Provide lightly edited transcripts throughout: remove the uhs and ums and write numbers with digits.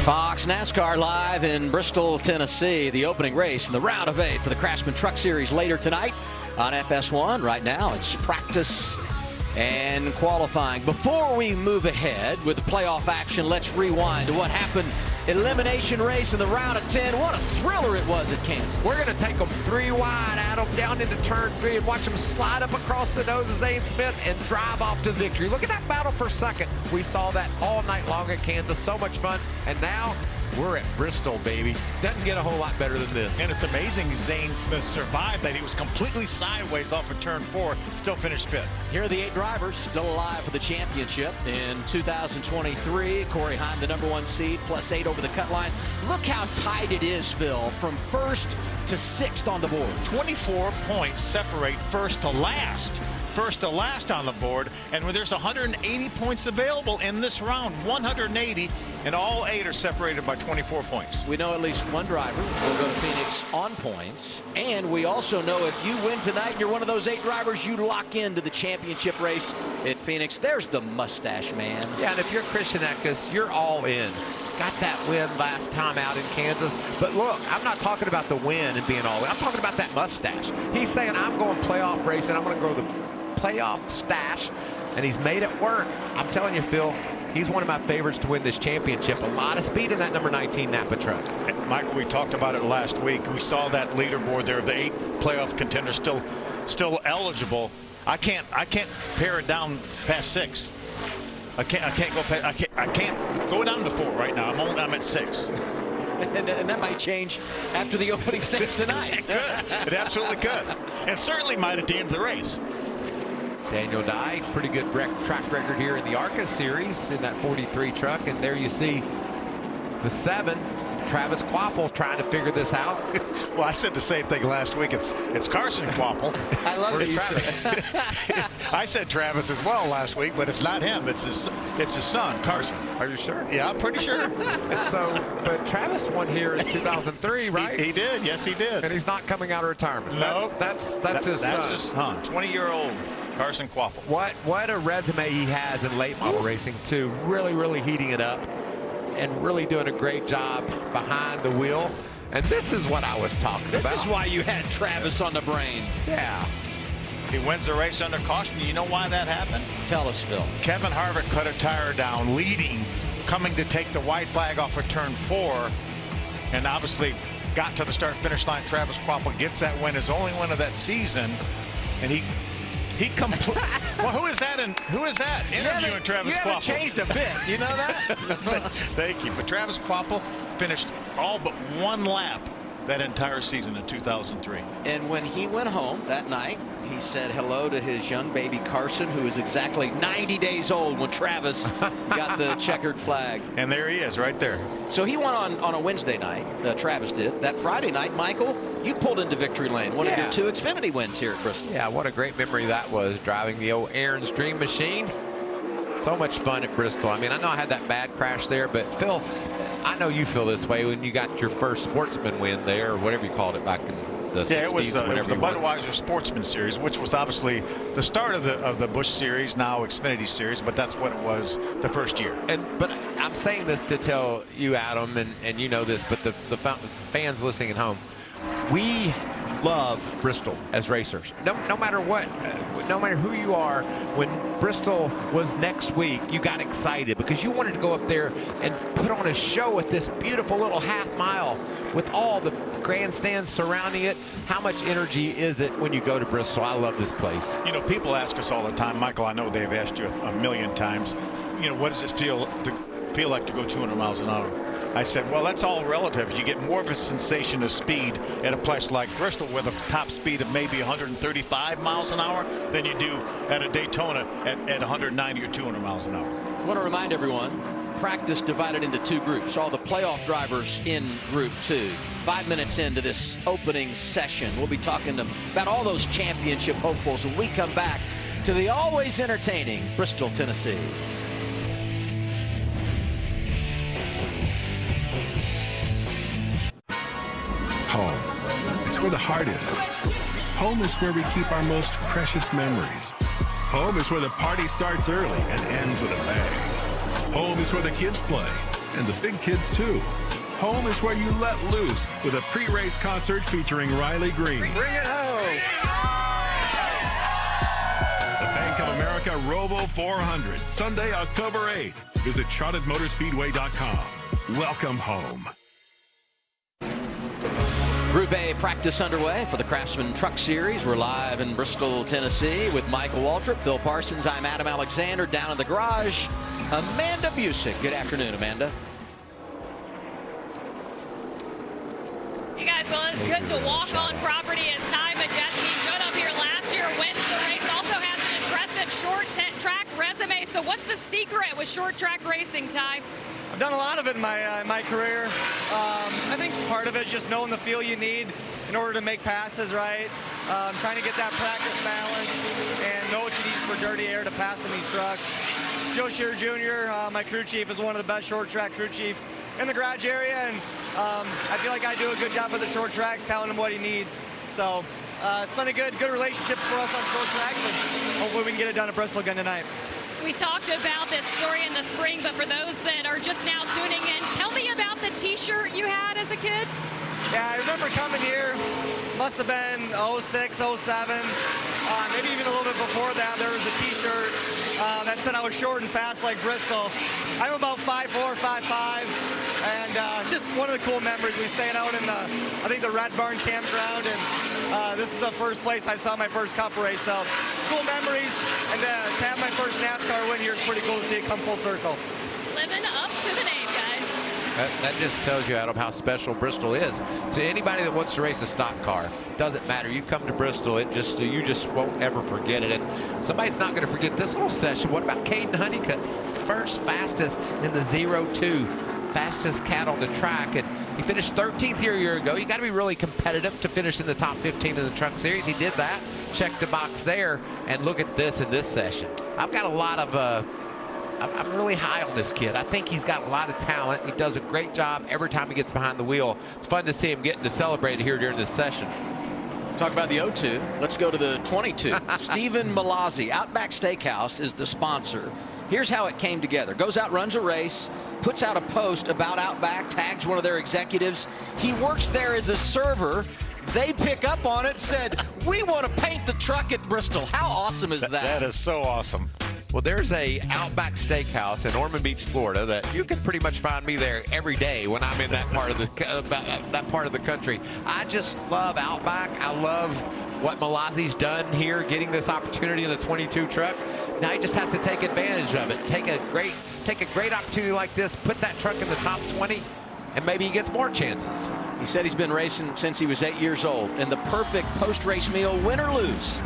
Fox NASCAR live in Bristol, Tennessee. The opening race in the round of 8 for the Craftsman Truck Series later tonight on FS1. Right now it's practice and qualifying. Before we move ahead with the playoff action, let's rewind to what happened. Elimination race in the round of 10. What a thriller it was at Kansas. We're going to take them 3 wide, Adam, down into turn 3 and watch them slide up across the nose of Zane Smith and drive off to victory. Look at that battle for second. We saw that all night long at Kansas. So much fun. And now we're at Bristol, baby. Doesn't get a whole lot better than this. And it's amazing Zane Smith survived that. He was completely sideways off of turn 4, still finished 5th. Here are the 8 drivers still alive for the championship in 2023. Corey Heim, the #1 seed, +8 over the cut line. Look how tight it is, Phil, from 1st to 6th on the board. 24 points separate first to last. First to last on the board, and when there's 180 points available in this round, 180, and all 8 are separated by 24 points. We know at least one driver will go to Phoenix on points, and we also know if you win tonight and you're one of those 8 drivers, you lock into the championship race at Phoenix. There's the mustache man. Yeah, and if you're Christian Eckes, you're all in. Got that win last time out in Kansas. But look, I'm not talking about the win and being all in. I'm talking about that mustache. He's saying, I'm going playoff race, and I'm going to grow the playoff stash, and he's made it work. I'm telling you, Phil, he's one of my favorites to win this championship. A lot of speed in that number 19 Napa truck. And Michael, we talked about it last week. We saw that leaderboard there, the 8 playoff contenders still eligible. I can't pare it down past 6. I can't go down to 4 right now. I'm at 6. And that might change after the opening stage tonight. It could. It absolutely could. And certainly might at the end of the race. Daniel Dye, pretty good track record here in the ARCA series in that 43 truck. And there you see the 7, Travis Kvapil, trying to figure this out. Well, I said the same thing last week. It's Carson Kvapil. I love it. Travis. I said Travis as well last week, but it's not him. It's his son, Carson. Are you sure? Yeah, I'm pretty sure. But Travis won here in 2003, right? He did. Yes, he did. And he's not coming out of retirement. No, that's his son. That's his son, 20-year-old. Carson Kvapil. What a resume he has in late model racing too. Really heating it up and really doing a great job behind the wheel. And this is what I was talking about. This is why you had Travis on the brain. Yeah. He wins the race under caution. You know why that happened? Tell us, Phil. Kevin Harvick cut a tire down, leading, coming to take the white flag off of turn 4, and obviously got to the start-finish line. Travis Kvapil gets that win, his only win of that season, and he well, who is that interviewing Travis Kvapil? You haven't changed a bit. You know that? Thank you. But Travis Kvapil finished all but 1 lap that entire season in 2003. And when he went home that night, he said hello to his young baby Carson, who is exactly 90 days old when Travis got the checkered flag. And there he is right there. So he won on a Wednesday night. Travis did. That Friday night, Michael, you pulled into victory lane. One of your 2 Xfinity wins here at Bristol. Yeah, what a great memory that was, driving the old Aaron's Dream Machine. So much fun at Bristol. I mean, I know I had that bad crash there, but Phil, I know you feel this way when you got your first Sportsman win there, or whatever you called it back in the 60s. Yeah, it was the Budweiser Sportsman Series, which was obviously the start of the Busch Series, now Xfinity Series, but that's what it was the first year. But I'm saying this to tell you, Adam, and you know this, but the fans listening at home, we love Bristol as racers. No matter what, no matter who you are, when Bristol was next week, you got excited because you wanted to go up there and put on a show at this beautiful little half-mile with all the grandstands surrounding it. How much energy is it when you go to Bristol? I love this place. You know, people ask us all the time, Michael, I know they've asked you a million times, you know, what does it feel like to go 200 miles an hour? I said, well, that's all relative. You get more of a sensation of speed at a place like Bristol with a top speed of maybe 135 miles an hour than you do at a Daytona at 190 or 200 miles an hour. I want to remind everyone, practice divided into 2 groups. All the playoff drivers in Group 2. 5 minutes into this opening session, we'll be talking about all those championship hopefuls when we come back to the always entertaining Bristol, Tennessee. Home. It's where the heart is. Home is where we keep our most precious memories. Home is where the party starts early and ends with a bang. Home is where the kids play and the big kids too. Home is where you let loose with a pre-race concert featuring Riley Green. Bring it home. The Bank of America Rovo 400, Sunday, October 8th. Visit CharlotteMotorspeedway.com. Welcome home. Group A practice underway for the Craftsman Truck Series. We're live in Bristol, Tennessee with Michael Waltrip, Phil Parsons. I'm Adam Alexander down in the garage. Amanda Busick. Good afternoon, Amanda. Hey guys, well, it's good to walk on property as Ty Majeski showed up here last year, wins the race, also has an impressive short track resume. So what's the secret with short track racing, Ty? I've done a lot of it in my career. I think part of it is just knowing the feel you need in order to make passes right. Trying to get that practice balance and know what you need for dirty air to pass in these trucks. Joe Shearer Jr., my crew chief, is one of the best short track crew chiefs in the garage area, and I feel like I do a good job with the short tracks, telling him what he needs. So it's been a good relationship for us on short tracks, and hopefully we can get it done at Bristol again tonight. We talked about this story in the spring, but for those that are just now tuning in, tell me about the t-shirt you had as a kid. Yeah, I remember coming here, must have been 06, 07, maybe even a little bit before that. There was a t-shirt that said I was short and fast like Bristol. I'm about 5'4", 5'5", and just one of the cool memories. We stayed out in I think the Red Barn campground, and this is the first place I saw my first cup race. So cool memories, and to have my first NASCAR win here is pretty cool to see it come full circle. Living up to the name, guys. That just tells you, Adam, how special Bristol is. To anybody that wants to race a stock car, doesn't matter. You come to Bristol, you just won't ever forget it. And somebody's not going to forget this little session. What about Caden Honeycutt's first fastest in the 02, fastest cat on the track? And he finished 13th here a year ago. You got to be really competitive to finish in the top 15 in the truck series. He did that. Check the box there. And look at this in this session. I've got a lot of I'm really high on this kid. I think he's got a lot of talent. He does a great job every time he gets behind the wheel. It's fun to see him getting to celebrate here during this session. Talk about the 02. Let's go to the 22. Stephen Malazzi. Outback Steakhouse is the sponsor. Here's how it came together. Goes out, runs a race, puts out a post about Outback, tags one of their executives. He works there as a server. They pick up on it, said, we want to paint the truck at Bristol. How awesome is that? That is so awesome. Well, there's a Outback Steakhouse in Ormond Beach, Florida, that you can pretty much find me there every day when I'm in that part of the country. I just love Outback. I love what Malazzi's done here, getting this opportunity in the 22 truck. Now he just has to take advantage of it. Take a great opportunity like this, put that truck in the top 20, and maybe he gets more chances. He said he's been racing since he was 8 years old. And the perfect post-race meal, win or lose.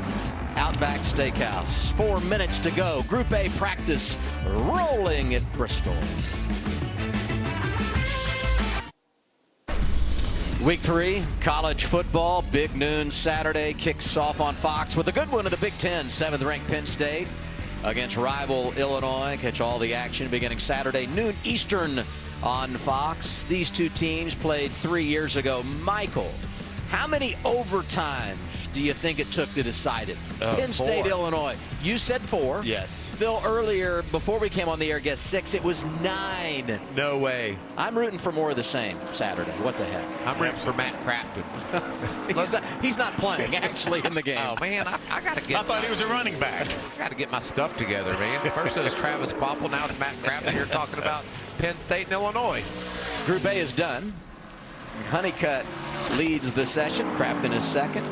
Outback Steakhouse. 4 minutes to go. Group A practice rolling at Bristol. Week 3, college football. Big noon Saturday kicks off on Fox with a good one of the Big Ten. 7th-ranked Penn State against rival Illinois. Catch all the action beginning Saturday, noon Eastern on Fox. These two teams played 3 years ago. Michael, how many overtimes do you think it took to decide it? Penn State, 4. Illinois. You said 4. Yes. Phil, earlier, before we came on the air, guessed 6. It was 9. No way. I'm rooting for more of the same Saturday. What the heck? I'm rooting for Matt Crafton. He's not playing, actually, in the game. Oh, man, I got to get... I thought he was a running back. I got to get my stuff together, man. First it was Travis Quapple, now it's Matt Crafton. You're talking about Penn State and Illinois. Group A is done. Honeycutt leads the session. Crafton is second.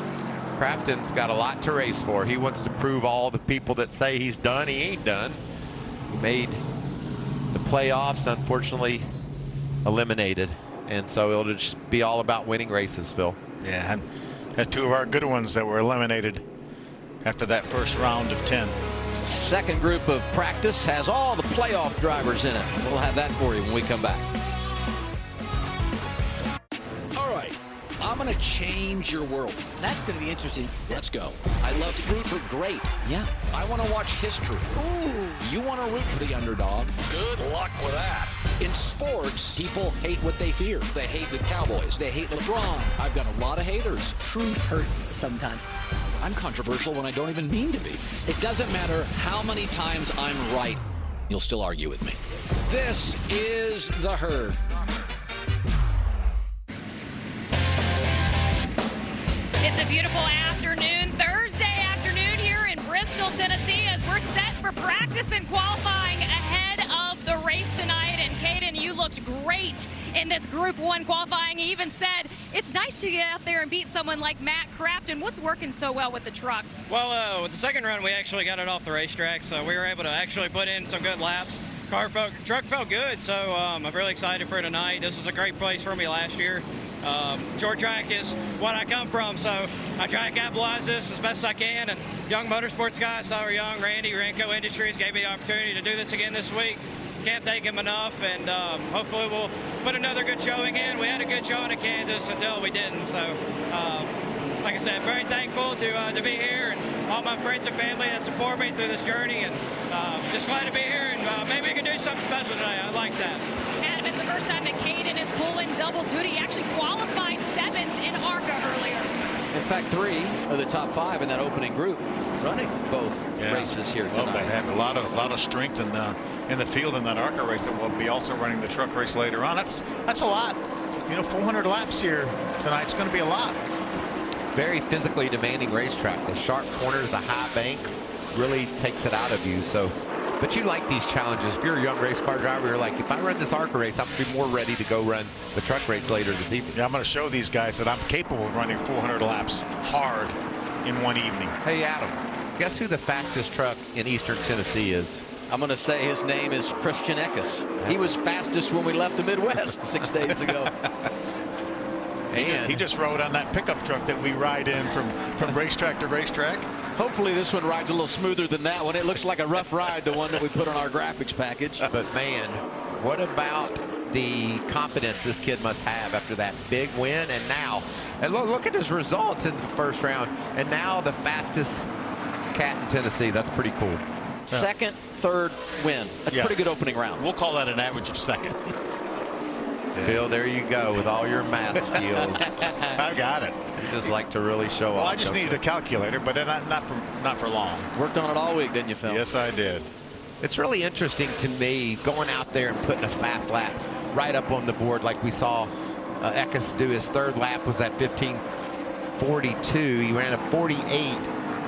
Crafton's got a lot to race for. He wants to prove all the people that say he's done, he ain't done. He made the playoffs, unfortunately eliminated. And so it'll just be all about winning races, Phil. Yeah, and had 2 of our good ones that were eliminated after that first round of 10. Second group of practice has all the playoff drivers in it. We'll have that for you when we come back. All right, I'm going to change your world. That's going to be interesting. Let's go. I love to root for great. Yeah. I want to watch history. Ooh. You want to root for the underdog. Good luck with that. In sports, people hate what they fear. They hate the Cowboys. They hate LeBron. I've got a lot of haters. Truth hurts sometimes. I'm controversial when I don't even mean to be. It doesn't matter how many times I'm right. You'll still argue with me. This is The Herd. It's a beautiful afternoon, Thursday afternoon here in Bristol, Tennessee, as we're set for practice and qualifying ahead of the race tonight. And Caden, you looked great in this Group 1 qualifying. He even said it's nice to get out there and beat someone like Matt Crafton. What's working so well with the truck? Well, with the second run, we actually got it off the racetrack, so we were able to actually put in some good laps. Truck felt good, so I'm really excited for tonight. This was a great place for me last year. Short track is what I come from, so I try to capitalize this as best I can. And young motorsports guys, Sauer Young, Randy, Renko Industries gave me the opportunity to do this again this week. Can't thank him enough, and hopefully we'll put another good showing in. We had a good showing in Kansas until we didn't, so like I said, very thankful to be here, and all my friends and family that support me through this journey, and just glad to be here, and maybe we can do something special today. I like that. Adam, it's the first time that Caden is pulling double duty. He actually qualified 7th in ARCA earlier. In fact, 3 of the top 5 in that opening group running both races here tonight. Well, they have a lot of strength in the field in that ARCA race, and we'll be also running the truck race later on. That's a lot. 400 laps here tonight. It's going to be a lot. Very physically demanding racetrack. The sharp corners, the high banks really takes it out of you. So, but you like these challenges. If you're a young race car driver, you're like, if I run this ARCA race, I'm going to be more ready to go run the truck race later this evening. Yeah, I'm going to show these guys that I'm capable of running 400 laps hard in one evening. Hey, Adam, guess who the fastest truck in Eastern Tennessee is? I'm going to say his name is Christian Eckes. He was fastest when we left the Midwest 6 days ago. And he just rode on that pickup truck that we ride in from racetrack to racetrack. Hopefully this one rides a little smoother than that one. It looks like a rough ride, the one that we put on our graphics package. But man, what about the confidence this kid must have after that big win? And now, and look at his results in the first round. And now the fastest cat in Tennessee. That's pretty cool. Second, third win. A pretty good opening round. We'll call that an average of second. Phil, there you go with all your math skills. I got it. Just like to really show off. Well, I just needed a calculator, but not for long. Worked on it all week, didn't you, Phil? Yes, I did. It's really interesting to me going out there and putting a fast lap right up on the board like we saw Eckes do. His third lap was at 15:42. He ran a 48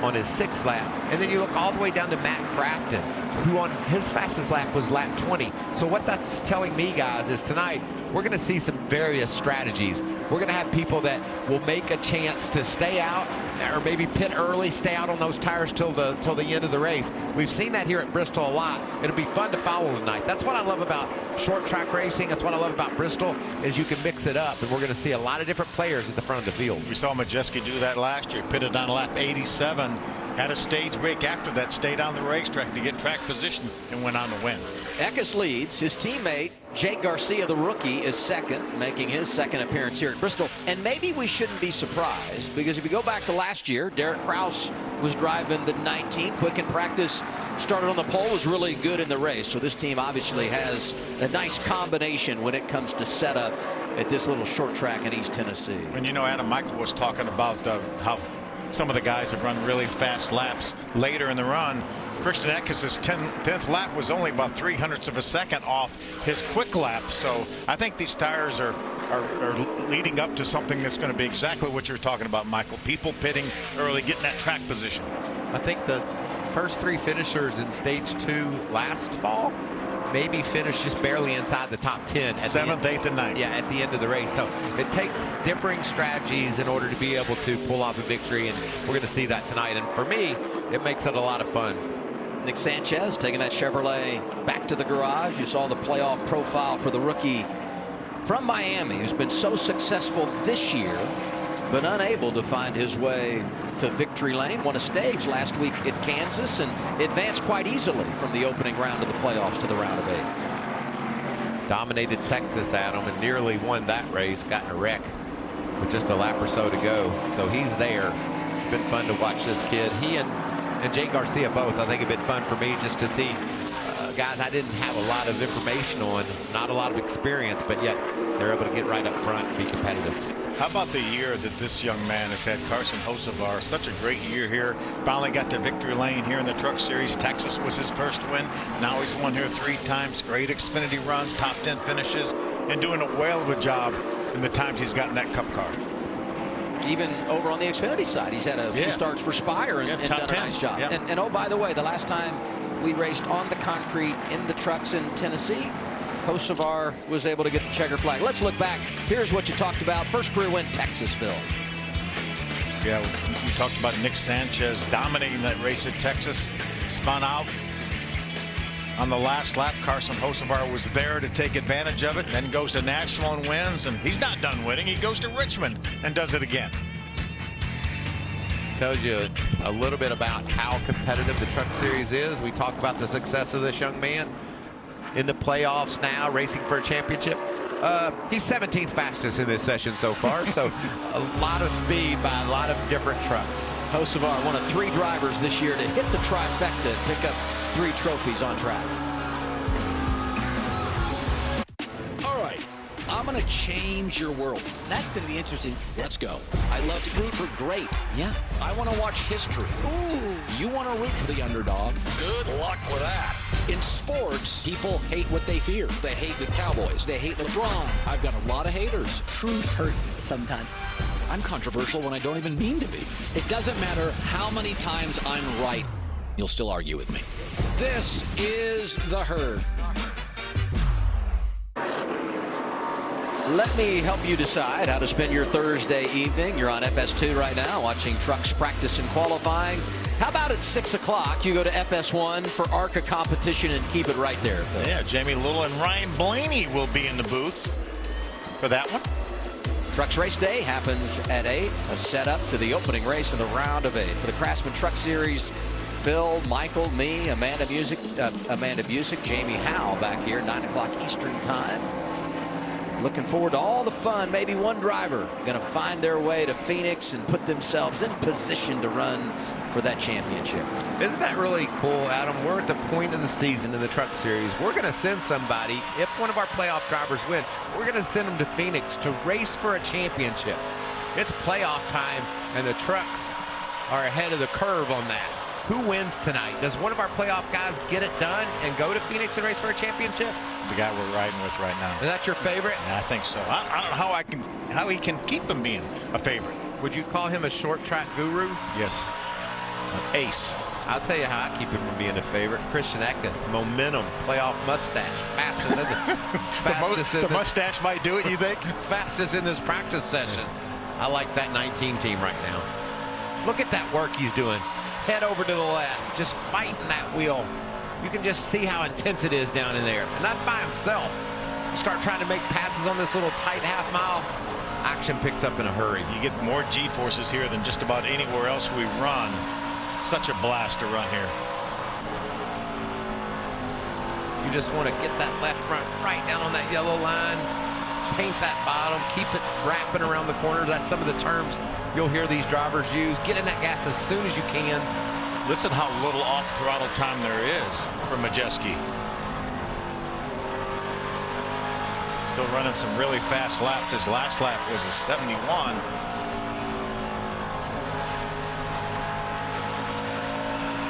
on his 6th lap. And then you look all the way down to Matt Crafton, who on his fastest lap was lap 20. So what that's telling me, guys, is tonight we're going to see some various strategies. We're going to have people that will make a chance to stay out or maybe pit early, stay out on those tires till the end of the race. We've seen that here at Bristol a lot. It'll be fun to follow tonight. That's what I love about short track racing. That's what I love about Bristol, is you can mix it up, and we're going to see a lot of different players at the front of the field. We saw Majeski do that last year. Pitted on lap 87, had a stage break after that, stayed on the racetrack to get track position, and went on to win. Eckes leads. His teammate Jake Garcia, the rookie, is second, making his second appearance here at Bristol. And maybe we shouldn't be surprised, because if you go back to last year, Derek Kraus was driving the 19, quick in practice, started on the pole, was really good in the race. So this team obviously has a nice combination when it comes to setup at this little short track in East Tennessee. And Adam, Michael was talking about how some of the guys have run really fast laps later in the run. Christian Eckes' 10th lap was only about 0.03 of a second off his quick lap. So I think these tires are leading up to something that's going to be exactly what you're talking about, Michael. People pitting early, getting that track position. I think the first 3 finishers in stage 2 last fall maybe finished just barely inside the top 10 at 7th, 8th, and 9th. Yeah, at the end of the race. So it takes differing strategies in order to be able to pull off a victory, and we're going to see that tonight. And for me, it makes it a lot of fun. Nick Sanchez taking that Chevrolet back to the garage. You saw the playoff profile for the rookie from Miami, who's been so successful this year, but unable to find his way to victory lane. Won a stage last week at Kansas and advanced quite easily from the opening round of the playoffs to the round of 8. Dominated Texas, Adam, and nearly won that race. Got in a wreck with just a lap or so to go. So he's there. It's been fun to watch this kid. He and Jake Garcia both, I think, have been fun for me just to see guys I didn't have a lot of information on, not a lot of experience, but yet they're able to get right up front and be competitive. How about the year that this young man has had, Carson Hocevar? Such a great year here. Finally got to victory lane here in the Truck Series. Texas was his first win. Now he's won here 3 times. Great Xfinity runs, top 10 finishes, and doing a whale of a job in the times he's gotten that Cup car. Even over on the Xfinity side, he's had a few starts for Spire and done a nice job. Yeah. And oh, by the way, the last time we raced on the concrete in the trucks in Tennessee, Hocevar was able to get the checker flag. Let's look back. Here's what you talked about. First career win, Texas, Phil. Yeah, we talked about Nick Sanchez dominating that race at Texas. Spun out on the last lap. Carson Hocevar was there to take advantage of it. Then goes to Nashville and wins. And he's not done winning. He goes to Richmond and does it again. Tells you a little bit about how competitive the Truck Series is. We talk about the success of this young man in the playoffs now, racing for a championship. He's 17th fastest in this session so far, so a lot of speed by a lot of different trucks. Hocevar, one of 3 drivers this year to hit the trifecta and pick up 3 trophies on track. All right, I'm going to change your world. That's going to be interesting. Let's go. I love to root for great. Yeah. I want to watch history. Ooh. You want to root for the underdog. Good luck with that. In sports, people hate what they fear. They hate the Cowboys. They hate LeBron. I've got a lot of haters. Truth hurts sometimes. I'm controversial when I don't even mean to be. It doesn't matter how many times I'm right. You'll still argue with me. This is The Herd. Let me help you decide how to spend your Thursday evening. You're on FS2 right now, watching trucks practice and qualifying. How about at 6 o'clock, you go to FS1 for ARCA competition and keep it right there, Phil. Yeah, Jamie Little and Ryan Blaney will be in the booth for that one. Trucks Race Day happens at 8, a setup to the opening race in the round of 8. For the Craftsman Truck Series, Phil, Michael, me, Amanda Busick, Jamie Howe back here, 9 o'clock Eastern time. Looking forward to all the fun. Maybe one driver going to find their way to Phoenix and put themselves in position to run for that championship. Isn't that really cool, Adam? We're at the point of the season in the Truck Series. We're going to send somebody, if one of our playoff drivers win, we're going to send them to Phoenix to race for a championship. It's playoff time, and the trucks are ahead of the curve on that. Who wins tonight? Does one of our playoff guys get it done and go to Phoenix and race for a championship? The guy we're riding with right now. Is that your favorite? Yeah, I think so. I don't know how he can keep him being a favorite. Would you call him a short track guru? Yes. An ace. I'll tell you how I keep him from being a favorite. Christian Eckes, momentum, playoff mustache, fastest. The mustache might do it, you think? Fastest in this practice session. I like that 19 team right now. Look at that work he's doing. Head over to the left, just fighting that wheel. You can just see how intense it is down in there. And that's by himself. You start trying to make passes on this little tight half mile, action picks up in a hurry. You get more G-forces here than just about anywhere else we run. Such a blast to run here. You just want to get that left front right down on that yellow line, paint that bottom, keep it wrapping around the corner. That's some of the terms you'll hear these drivers use. Get in that gas as soon as you can. Listen how little off throttle time there is for Majeski. Still running some really fast laps. His last lap was a 71.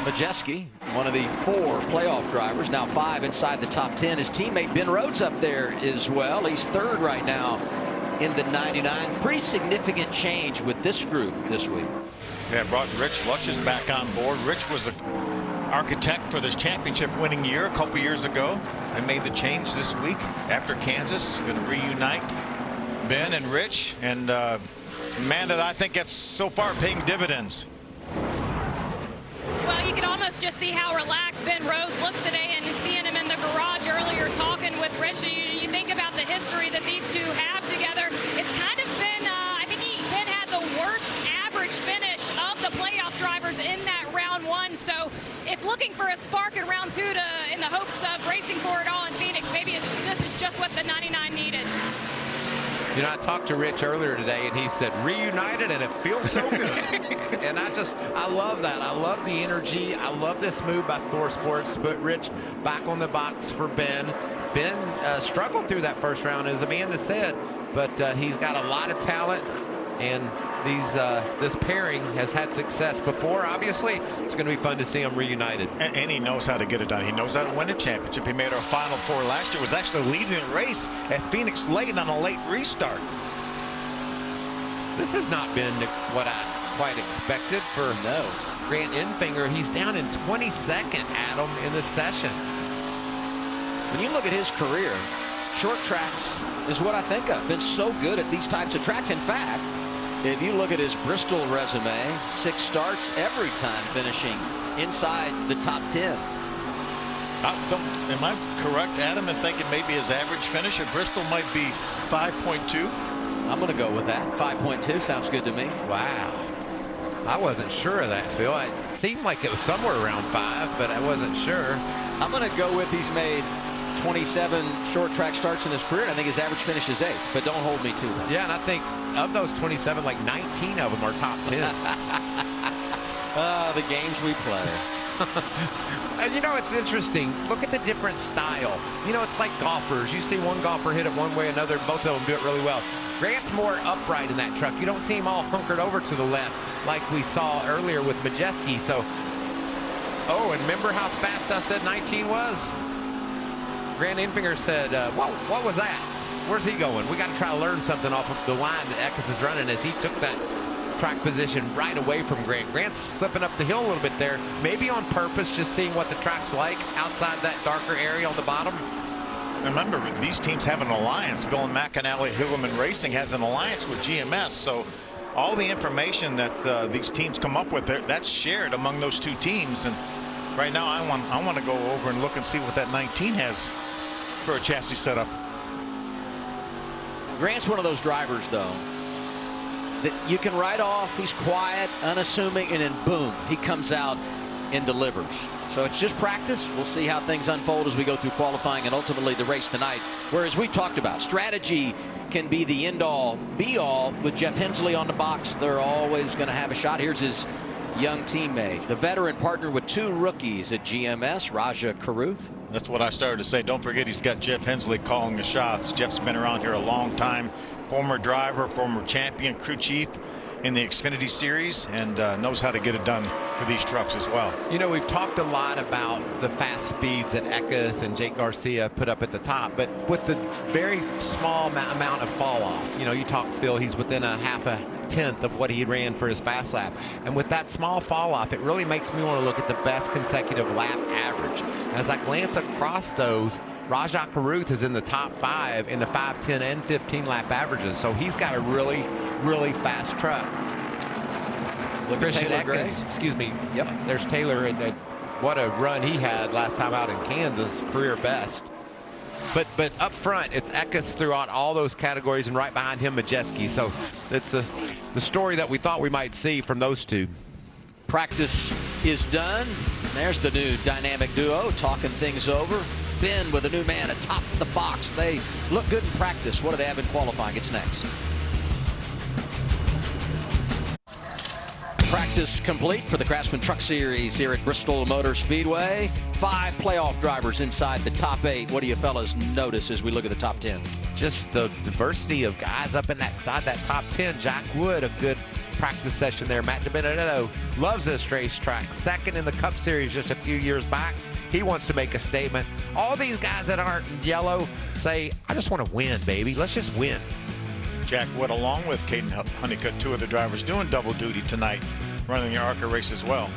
Majeski, one of the 4 playoff drivers, now 5 inside the top 10. His teammate Ben Rhodes up there as well. He's 3rd right now in the 99. Pretty significant change with this group this week. Yeah, brought Rich Luches back on board. Rich was the architect for this championship winning year a couple years ago. I made the change this week after Kansas. Going to reunite Ben and Rich, and man, that I think that's so far paying dividends. Well, you can almost just see how relaxed Ben Rhodes looks today, and seeing him in the garage earlier talking with Rich. You think about the history that these two have together. It's kind of been, I think Ben had the worst average finish of the playoff drivers in that round 1. So if looking for a spark in round 2 in the hopes of racing for it all in Phoenix, maybe this is just what the 99 needed. You know, I talked to Rich earlier today, and he said, reunited, and it feels so good. And I love that. I love the energy. I love this move by Thor Sports to put Rich back on the box for Ben. Ben struggled through that first round. As Amanda said, but he's got a lot of talent, and this pairing has had success before. Obviously, it's going to be fun to see them reunited. And he knows how to get it done. He knows how to win a championship. He made our Final Four last year, was actually leading the race at Phoenix late on a late restart. This has not been what I quite expected for Grant Enfinger. He's down in 22nd, Adam, in this session. When you look at his career, short tracks is what I think of. Been so good at these types of tracks. In fact, if you look at his Bristol resume, 6 starts, every time finishing inside the top 10. Am I correct, Adam, in thinking maybe his average finish at Bristol might be 5.2? I'm going to go with that. 5.2 sounds good to me. Wow. I wasn't sure of that, Phil. It seemed like it was somewhere around 5, but I wasn't sure. I'm going to go with he's made 27 short track starts in his career, and I think his average finish is 8, but don't hold me to that. Yeah, and I think of those 27, like 19 of them are top 10. The games we play. And you know, it's interesting. Look at the different style. You know, it's like golfers. You see one golfer hit it one way, another, both of them do it really well. Grant's more upright in that truck. You don't see him all hunkered over to the left like we saw earlier with Majeski. So, oh, and remember how fast I said 19 was? Grant Enfinger said, what was that? Where's he going? We got to try to learn something off of the line that Eckes is running, as he took that track position right away from Grant. Grant's slipping up the hill a little bit there, maybe on purpose, just seeing what the track's like outside that darker area on the bottom. Remember, these teams have an alliance. Bill and McAnally Hillerman Racing has an alliance with GMS, so all the information that these teams come up with, that's shared among those two teams. And right now, I want to go over and look and see what that 19 has for a chassis setup. Grant's one of those drivers, though, that you can write off. He's quiet, unassuming, and then boom, he comes out and delivers. So it's just practice. We'll see how things unfold as we go through qualifying and ultimately the race tonight. Whereas we talked about, strategy can be the end-all, be-all. With Jeff Hensley on the box, they're always going to have a shot. Here's his young teammate, the veteran partner with 2 rookies at GMS, Raja Karuth. That's what I started to say. Don't forget, he's got Jeff Hensley calling the shots. Jeff's been around here a long time. Former driver, former champion, crew chief in the Xfinity Series, and knows how to get it done for these trucks as well. You know, we've talked a lot about the fast speeds that Eckes and Jake Garcia put up at the top, but with the very small amount of fall off, you know, you talked, Phil, he's within a half a tenth of what he ran for his fast lap. And with that small fall off, it really makes me want to look at the best consecutive lap average. As I glance across those, Raja Karuth is in the top 5 in the 5, 10, and 15 lap averages. So he's got a really, really fast truck. Look Christian at Taylor Eckes, excuse me. Yep. There's Taylor, and what a run he had last time out in Kansas, career best. But up front, it's Eckes throughout all those categories, and right behind him, Majeski. So it's the story that we thought we might see from those two. Practice is done. There's the new dynamic duo talking things over. Ben with a new man atop the box. They look good in practice. What do they have in qualifying? It's next. Practice complete for the Craftsman Truck Series here at Bristol Motor Speedway. 5 playoff drivers inside the top 8. What do you fellas notice as we look at the top 10? Just the diversity of guys up in that top 10. Jack Wood, a good practice session there. Matt DiBenedetto loves this racetrack. 2nd in the Cup Series just a few years back. He wants to make a statement. All these guys that aren't in yellow say, I just want to win, baby. Let's just win. Jack Wood, along with Caden Honeycutt, 2 of the drivers doing double duty tonight, running the ARCA race as well.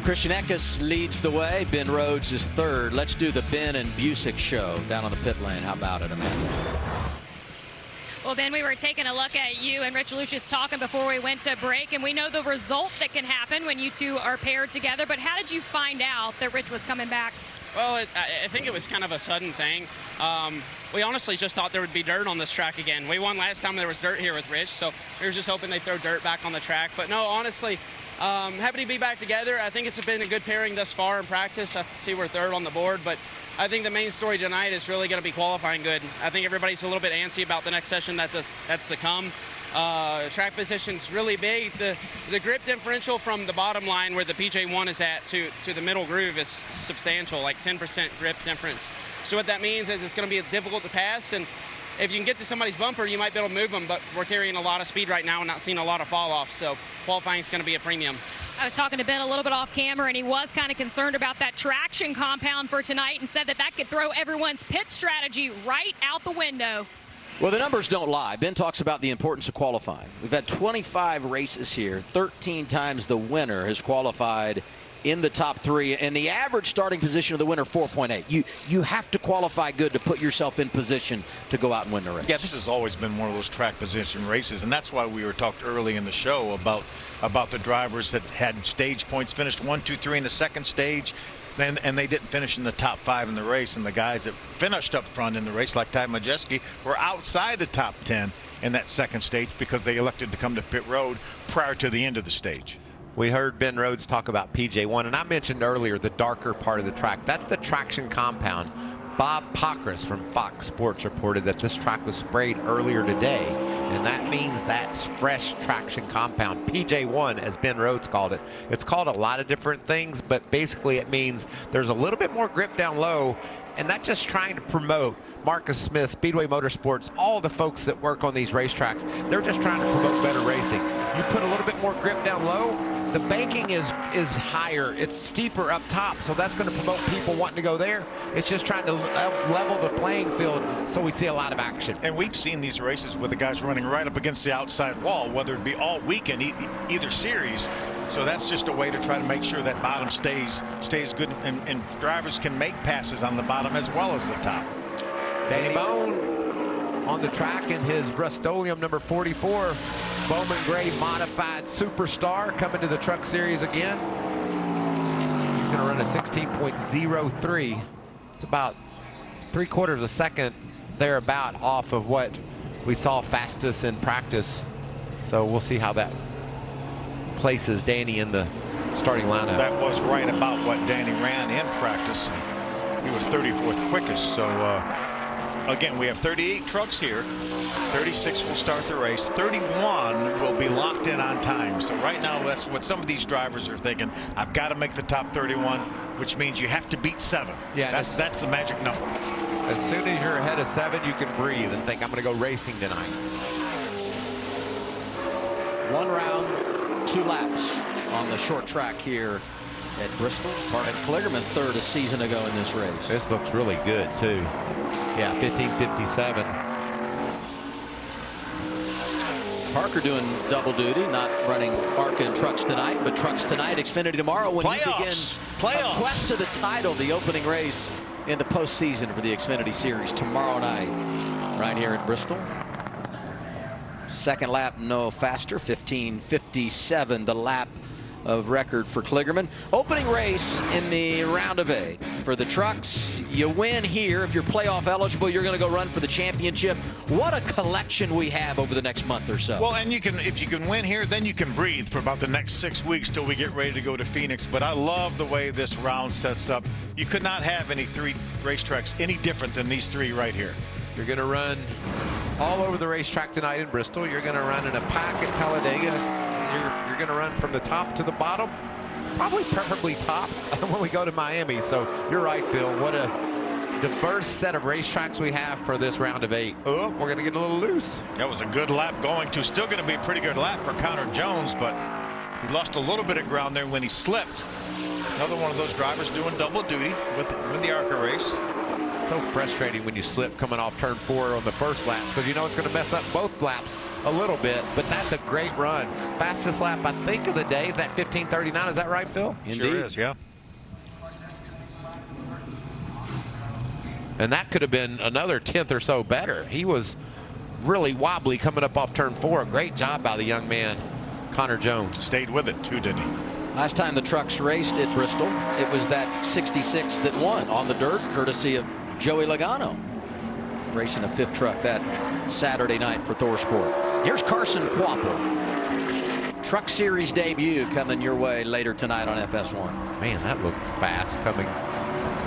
Christian Eckes leads the way. Ben Rhodes is 3rd. Let's do the Ben and Busick show down on the pit lane. How about it, Amanda? Well, Ben, we were taking a look at you and Rich Lucius talking before we went to break, and we know the result that can happen when you two are paired together. But how did you find out that Rich was coming back? Well, I think it was kind of a sudden thing. We honestly just thought there would be dirt on this track again. We won last time there was dirt here with Rich, so we were just hoping they'd throw dirt back on the track. But no, honestly, happy to be back together. I think it's been a good pairing thus far in practice. I see we're 3rd on the board, but I think the main story tonight is really going to be qualifying good. I think everybody's a little bit antsy about the next session that's to come. Track position's really big. The grip differential from the bottom line where the PJ1 is at to the middle groove is substantial, like 10% grip difference. So what that means is it's going to be difficult to pass, and if you can get to somebody's bumper, you might be able to move them, but we're carrying a lot of speed right now and not seeing a lot of fall off, so qualifying is going to be a premium. I was talking to Ben a little bit off camera, and he was kind of concerned about that traction compound for tonight and said that that could throw everyone's pit strategy right out the window. Well, the numbers don't lie. Ben talks about the importance of qualifying. We've had 25 races here. 13 times the winner has qualified in the top 3, and the average starting position of the winner 4.8. You have to qualify good to put yourself in position to go out and win the race. Yeah, this has always been one of those track position races, and that's why we were talked early in the show about the drivers that had stage points, finished 1, 2, 3 in the second stage, and they didn't finish in the top 5 in the race, and the guys that finished up front in the race, like Ty Majeski, were outside the top 10 in that second stage because they elected to come to pit road prior to the end of the stage. We heard Ben Rhodes talk about PJ1, and I mentioned earlier the darker part of the track. That's the traction compound. Bob Pockris from Fox Sports reported that this track was sprayed earlier today, and that means that's fresh traction compound. PJ1, as Ben Rhodes called it. It's called a lot of different things, but basically it means there's a little bit more grip down low, and that's just trying to promote Marcus Smith, Speedway Motorsports, all the folks that work on these racetracks. They're just trying to promote better racing. You put a little bit more grip down low, the banking is higher, it's steeper up top, so that's going to promote people wanting to go there. It's just trying to level the playing field, so we see a lot of action. And we've seen these races with the guys running right up against the outside wall, whether it be all weekend, either series. So that's just a way to try to make sure that bottom stays good, and drivers can make passes on the bottom as well as the top. Danny Bone on the track in his Rust-Oleum number 44. Bowman Gray modified Superstar coming to the Truck Series again. He's going to run a 16.03. It's about 3/4 of a second thereabout off of what we saw fastest in practice. So we'll see how that places Danny in the starting lineup. That was right about what Danny ran in practice. He was 34th quickest. So again, we have 38 trucks here. 36 will start the race. 31 will be locked in on time. So right now, that's what some of these drivers are thinking. I've got to make the top 31, which means you have to beat 7. Yeah, that's the magic number. As soon as you're ahead of 7, you can breathe and think, I'm going to go racing tonight. 1 round, 2 laps on the short track here at Bristol. Parker Kligerman third a season ago in this race. This looks really good too. Yeah, 15:57. Parker doing double duty, not running ARCA and trucks tonight, but trucks tonight, Xfinity tomorrow when he begins a quest to the title, the opening race in the postseason for the Xfinity Series tomorrow night right here at Bristol. Second lap no faster, 15:57 the lap of record for Kligerman. Opening race in the round of 8 for the trucks. You win here. If you're playoff eligible, you're going to go run for the championship. What a collection we have over the next month or so. Well, and if you can win here, then you can breathe for about the next 6 weeks till we get ready to go to Phoenix. But I love the way this round sets up. You could not have any 3 racetracks any different than these 3 right here. You're going to run all over the racetrack tonight in Bristol. You're going to run in a pack at Talladega. You're going to run from the top to the bottom, probably preferably top when we go to Miami. So you're right, Phil. What a diverse set of racetracks we have for this round of 8. Oh, we're going to get a little loose. That was a good lap going to. Still going to be a pretty good lap for Connor Jones, but he lost a little bit of ground there when he slipped. Another one of those drivers doing double duty with the ARCA race. So frustrating when you slip coming off turn 4 on the first lap, because you know it's going to mess up both laps a little bit, but that's a great run. Fastest lap, I think, of the day, that 15:39. Is that right, Phil? Indeed. Sure is, yeah. And that could have been another 10th or so better. He was really wobbly coming up off turn 4. Great job by the young man, Connor Jones. Stayed with it, too, didn't he? Last time the trucks raced at Bristol, it was that 66 that won on the dirt, courtesy of Joey Logano, racing a 5th truck that Saturday night for Thor Sport. Here's Carson Quapple. Truck Series debut coming your way later tonight on FS1. Man, that looked fast coming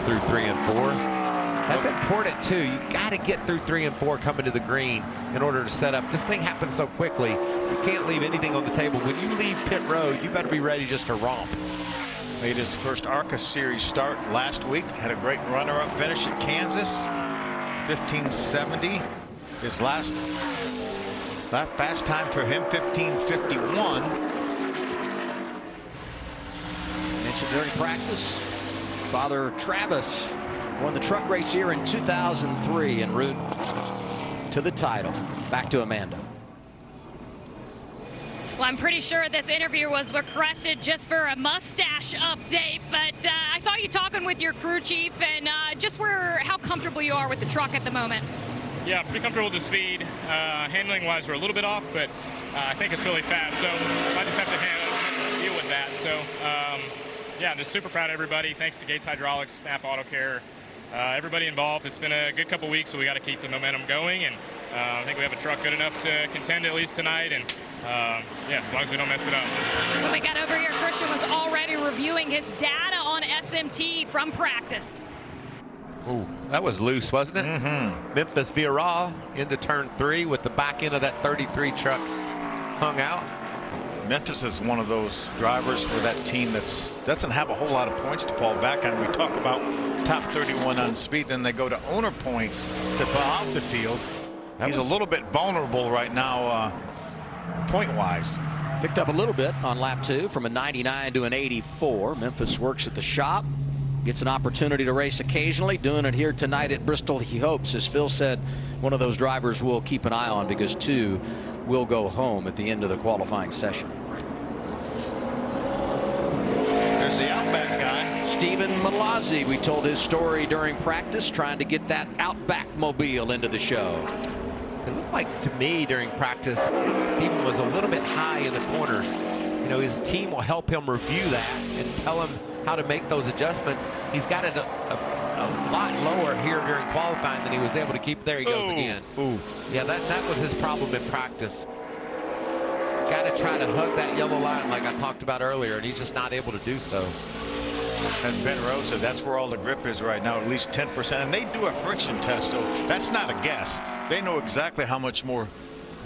through 3 and 4. That's important too. You got to get through 3 and 4 coming to the green in order to set up. This thing happens so quickly. You can't leave anything on the table. When you leave pit road, you better be ready just to romp. Made his first ARCA Series start last week. Had a great runner-up finish at Kansas. 15:70. His last fast time for him, 15:51. Mentioned during practice, Father Travis won the truck race here in 2003 en route to the title. Back to Amanda. Well, I'm pretty sure this interview was requested just for a mustache update, but I saw you talking with your crew chief and just how comfortable you are with the truck at the moment. Yeah, pretty comfortable with the speed. Handling-wise, we're a little bit off, but I think it's really fast, so I just have to deal with that. So, yeah, I'm just super proud of everybody. Thanks to Gates Hydraulics, Snap Auto Care, everybody involved. It's been a good couple weeks, so we got to keep the momentum going, and I think we have a truck good enough to contend at least tonight, and yeah, as long as we don't mess it up. When we got over here, Christian was already reviewing his data on SMT from practice. Ooh, that was loose, wasn't it? Mm-hmm. Memphis Viral into turn 3 with the back end of that 33 truck hung out. Memphis is one of those drivers for that team that doesn't have a whole lot of points to fall back on. We talk about top 31 on speed, then they go to owner points to fall off the field. He's a little bit vulnerable right now, point-wise. Picked up a little bit on lap 2 from a 99 to an 84. Memphis works at the shop. Gets an opportunity to race occasionally. Doing it here tonight at Bristol, he hopes. As Phil said, one of those drivers we'll keep an eye on because 2 will go home at the end of the qualifying session. There's the Outback guy. Stephen Malazzi, we told his story during practice, trying to get that Outback mobile into the show. It looked like to me during practice, Stephen was a little bit high in the corners. You know, his team will help him review that and tell him how to make those adjustments. He's got it a lot lower here during qualifying than he was able to keep. There he goes again. Ooh. Yeah, that was his problem in practice. He's got to try to hug that yellow line like I talked about earlier, and he's just not able to do so. And Ben Rhodes said that's where all the grip is right now, at least 10%. And they do a friction test, so that's not a guess. They know exactly how much more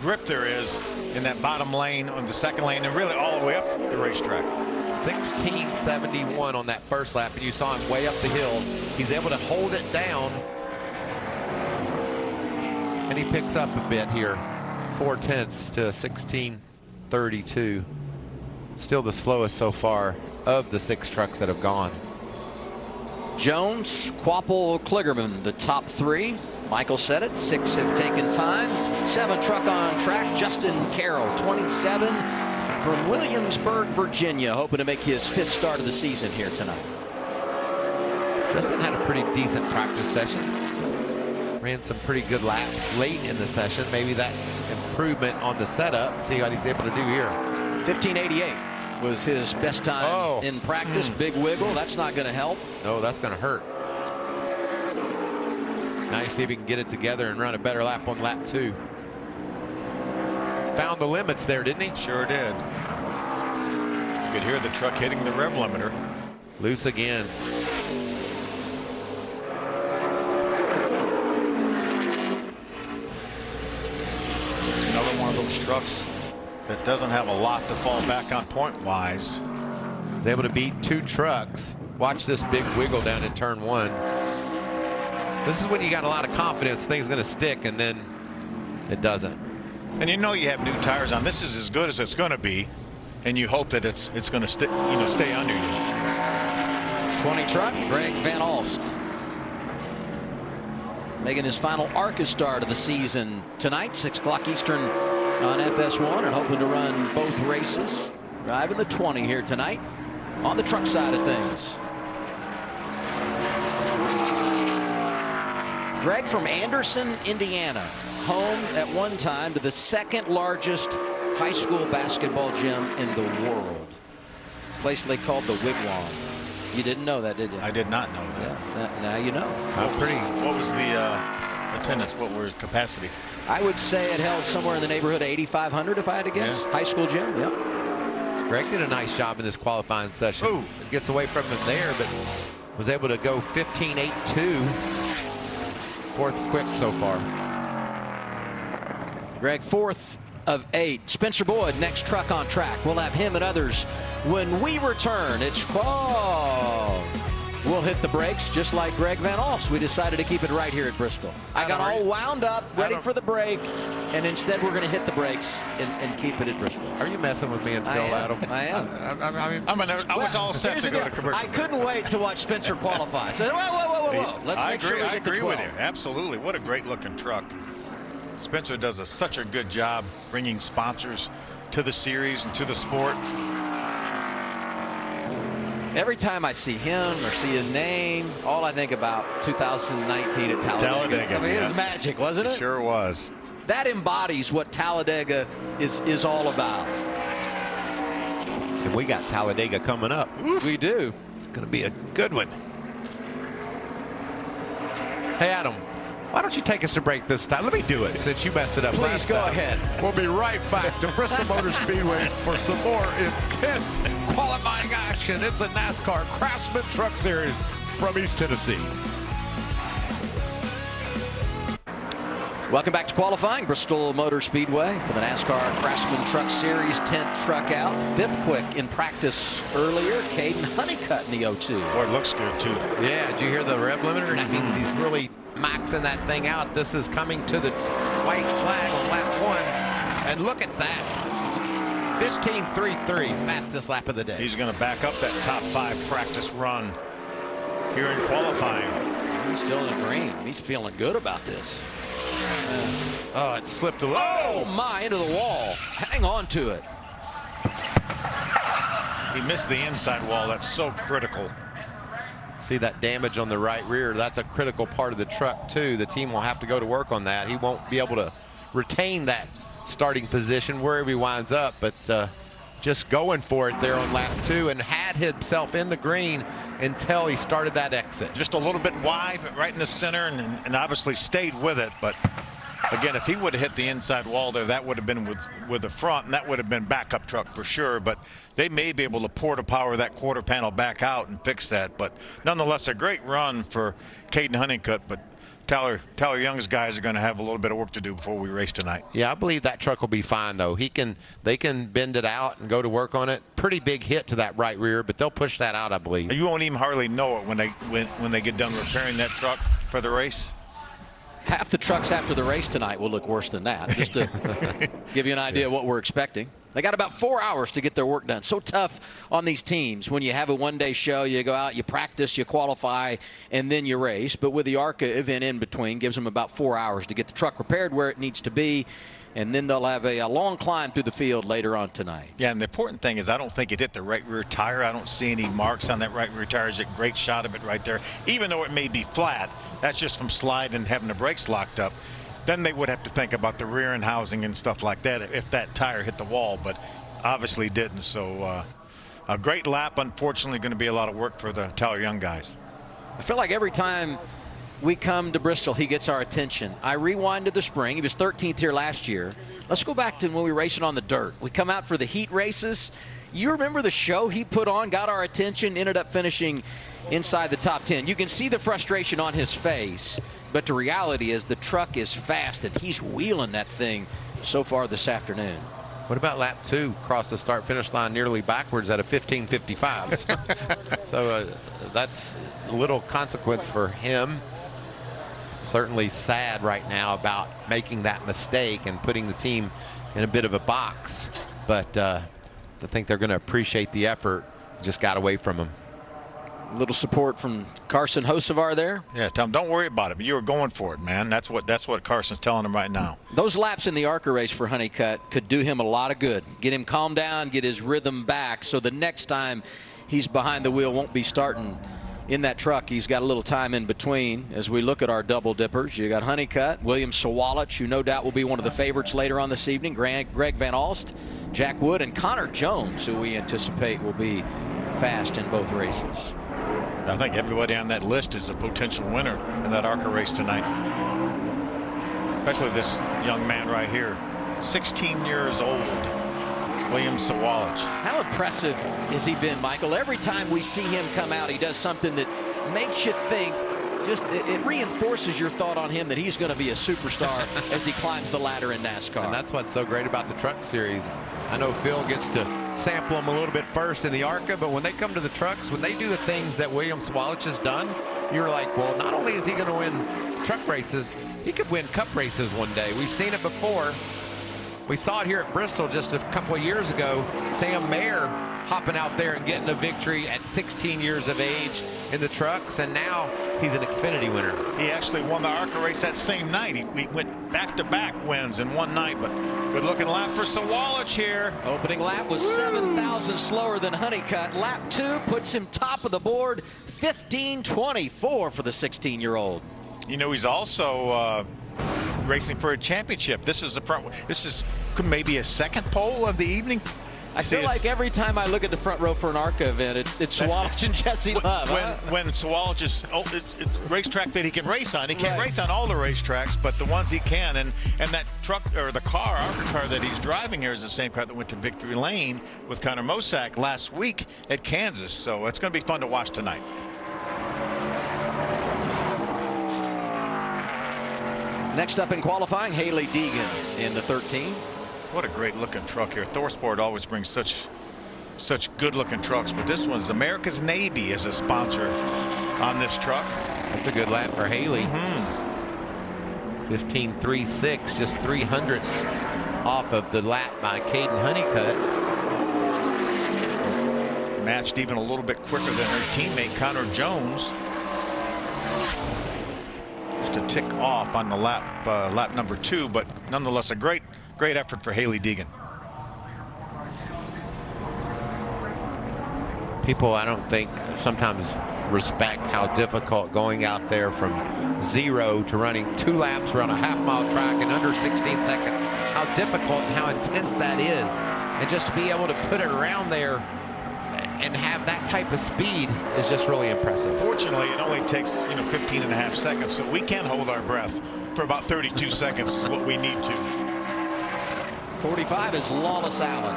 grip there is in that bottom lane, on the second lane, and really all the way up the racetrack. 1671 on that first lap, and you saw him way up the hill. He's able to hold it down, and he picks up a bit here. 4/10 to 1632. Still the slowest so far of the 6 trucks that have gone. Jones, Quapple, Kligerman, the top 3. Michael said it. 6 have taken time. 7 truck on track. Justin Carroll, 27 from Williamsburg, Virginia, hoping to make his 5th start of the season here tonight. Justin had a pretty decent practice session. Ran some pretty good laps late in the session. Maybe that's improvement on the setup. See what he's able to do here. 15:88 was his best time in practice. Big wiggle. That's not going to help. No, that's going to hurt. Now see if he can get it together and run a better lap on lap 2. Found the limits there, didn't he? Sure did. You could hear the truck hitting the rev limiter. Loose again. It's another one of those trucks that doesn't have a lot to fall back on point-wise. He's able to beat 2 trucks. Watch this big wiggle down in turn 1. This is when you got a lot of confidence things going to stick, and then it doesn't. And you know you have new tires on. This is as good as it's going to be, and you hope that it's going to stay under you. 20 truck, Greg Van Alst, making his final ARCA start of the season tonight, 6 o'clock Eastern on FS1, and hoping to run both races. Driving the 20 here tonight on the truck side of things. Greg from Anderson, Indiana, home at one time to the 2nd largest high school basketball gym in the world. A place they called the Wigwam. You didn't know that, did you? I did not know that. Yeah, now you know. What was the attendance? What were capacity? I would say it held somewhere in the neighborhood of 8,500 if I had to guess. Yeah. High school gym, yep. Greg did a nice job in this qualifying session. Ooh. Gets away from him there, but was able to go 15.82. 4th quick so far. Greg, 4th of 8. Spencer Boyd, next truck on track. We'll have him and others when we return. It's we'll hit the brakes just like Greg Van Alst. We decided to keep it right here at Bristol. I got all wound up, ready for the break, and instead we're going to hit the brakes and keep it at Bristol. Are you messing with me and Phil, Adam? I am. I was all set to go to commercial. I couldn't wait to watch Spencer qualify. So, whoa. Let's make sure we get the 12. I agree with you. Absolutely. What a great-looking truck. Spencer does such a good job bringing sponsors to the series and to the sport. Every time I see him or see his name, all I think about 2019 at Talladega. I mean, it was magic, wasn't it? It sure was. That embodies what Talladega is all about. And we got Talladega coming up. We do. It's going to be a good one. Hey, Adam, why don't you take us to break this time? Let me do it since you messed it up. Please go ahead. We'll be right back to Bristol Motor Speedway for some more intense qualifying action. It's the NASCAR Craftsman Truck Series from East Tennessee. Welcome back to qualifying, Bristol Motor Speedway for the NASCAR Craftsman Truck Series, 10th truck out, 5th quick in practice earlier. Caden Honeycutt in the 02. Boy, it looks good, too. Yeah, did you hear the rev limiter? That means he's really maxing that thing out. This is coming to the white flag on lap 1. And look at that. 15.33, fastest lap of the day. He's going to back up that top 5 practice run here in qualifying. He's still in the green. He's feeling good about this. Oh, it slipped a little. Oh, my, into the wall. Hang on to it. He missed the inside wall. That's so critical. See that damage on the right rear? That's a critical part of the truck, too. The team will have to go to work on that. He won't be able to retain that starting position wherever he winds up, but just going for it there on lap 2 and had himself in the green until he started that exit. Just a little bit wide, but right in the center, and obviously stayed with it. But again, if he would have hit the inside wall there, that would have been with the front, and that would have been backup truck for sure. But they may be able to pour the power of that quarter panel back out and fix that. But nonetheless, a great run for Caden Honeycutt. But Tyler Young's guys are going to have a little bit of work to do before we race tonight. Yeah, I believe that truck will be fine, though. They can bend it out and go to work on it. Pretty big hit to that right rear, but they'll push that out, I believe. You won't even hardly know it when they get done repairing that truck for the race. Half the trucks after the race tonight will look worse than that, just to give you an idea of what we're expecting. They got about 4 hours to get their work done. So tough on these teams. When you have a one-day show, you go out, you practice, you qualify, and then you race. But with the ARCA event in between, gives them about 4 hours to get the truck repaired where it needs to be. And then they'll have a long climb through the field later on tonight. Yeah, and the important thing is I don't think it hit the right rear tire. I don't see any marks on that right rear tire. It's a great shot of it right there. Even though it may be flat, that's just from sliding and having the brakes locked up. Then they would have to think about the rear end housing and stuff like that if that tire hit the wall, but obviously didn't. So a great lap. Unfortunately, going to be a lot of work for the Tyler Young guys. I feel like every time we come to Bristol, he gets our attention. I rewind to the spring. He was 13th here last year. Let's go back to when we were racing on the dirt. We come out for the heat races. You remember the show he put on, got our attention, ended up finishing inside the top 10. You can see the frustration on his face, but the reality is the truck is fast, and he's wheeling that thing so far this afternoon. What about lap 2? Cross the start-finish line nearly backwards at a 15.55. So that's a little consequence for him. Certainly sad right now about making that mistake and putting the team in a bit of a box. But I think they're going to appreciate the effort. Just got away from him. A little support from Carson Hocevar there. Yeah, Tom, don't worry about it. But you were going for it, man. That's what Carson's telling him right now. Those laps in the ARCA race for Honeycutt could do him a lot of good. Get him calmed down, get his rhythm back, so the next time he's behind the wheel won't be starting in that truck. He's got a little time in between. As we look at our double dippers, you got Honeycutt, William Sawalich, who no doubt will be one of the favorites later on this evening, Greg Van Alst, Jack Wood, and Connor Jones, who we anticipate will be fast in both races. I think everybody on that list is a potential winner in that ARCA race tonight. Especially this young man right here, 16 years old, William Sawalich. How impressive has he been, Michael? Every time we see him come out, he does something that makes you think, it reinforces your thought on him that he's going to be a superstar as he climbs the ladder in NASCAR. And that's what's so great about the truck series. I know Phil gets to sample them a little bit first in the ARCA, but when they come to the trucks, when they do the things that William Sawalich has done, you're like, well, not only is he going to win truck races, he could win cup races one day. We've seen it before. We saw it here at Bristol just a couple of years ago. Sam Mayer hopping out there and getting a victory at 16 years of age in the trucks, and now he's an Xfinity winner. He actually won the ARCA race that same night. We went back-to-back wins in one night, but good-looking lap for Sawalich here. Opening lap was 7,000 slower than Honeycutt. Lap 2 puts him top of the board, 15:24 for the 16-year-old. You know, he's also racing for a championship. This is maybe a second pole of the evening. I feel like every time I look at the front row for an ARCA event, it's Sawalich and Jesse Love. When Sawalich is it's a racetrack that he can race on. He can't race on all the racetracks, but the ones he can. And that truck, or the car, ARCA car that he's driving here, is the same car that went to Victory Lane with Connor Mosack last week at Kansas. So it's going to be fun to watch tonight. Next up in qualifying, Haley Deegan in the 13. What a great looking truck here. ThorSport always brings such good looking trucks, but this one's America's Navy as a sponsor on this truck. That's a good lap for Haley. 15.36, just 3/100ths off of the lap by Caden Honeycutt. Matched even a little bit quicker than her teammate Connor Jones. Just a tick off on the lap number 2, but nonetheless a great effort for Haley Deegan. People, I don't think, sometimes respect how difficult going out there from 0 to running 2 laps around a half-mile track in under 16 seconds. How difficult and how intense that is. And just to be able to put it around there and have that type of speed is just really impressive. Fortunately, it only takes 15.5 seconds, so we can hold our breath for about 32 seconds is what we need to. 45 is Lawless Allen.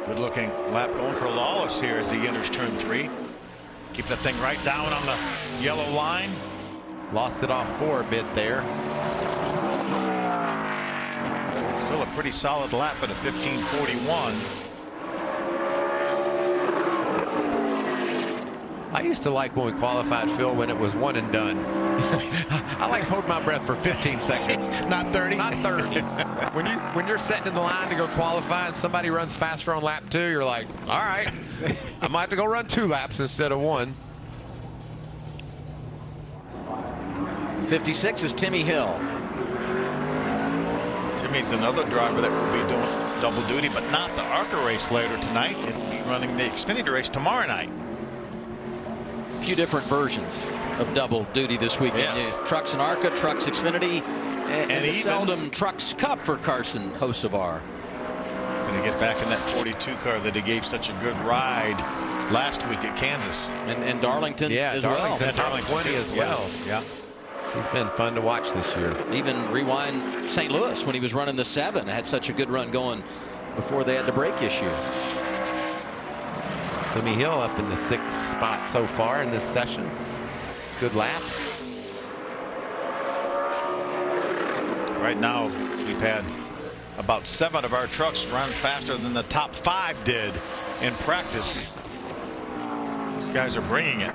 Good looking lap going for Lawless here as he enters turn 3. Keep that thing right down on the yellow line. Lost it off 4 a bit there. Still a pretty solid lap at a 15:41. I used to like when we qualified, Phil, when it was one and done. I like holding my breath for 15 seconds. Not 30? Not 30. when you're setting in the line to go qualify and somebody runs faster on lap 2, you're like, all right, I might have to go run 2 laps instead of 1. 56 is Timmy Hill. Timmy's another driver that will be doing double duty, but not the ARCA race later tonight. He'll be running the Xfinity race tomorrow night. A few different versions of double duty this weekend. Yes. Trucks and ARCA, Trucks Xfinity, and the even seldom Trucks Cup for Carson Hocevar. Going to get back in that 42 car that he gave such a good ride last week at Kansas. And Darlington as Darlington, well. Darlington 20 as well. Yeah. He's been fun to watch this year. Even rewind St. Louis when he was running the 7. Had such a good run going before they had the brake issue. Timmy Hill up in the 6th spot so far in this session. Good lap. Right now, we've had about 7 of our trucks run faster than the top 5 did in practice. These guys are bringing it.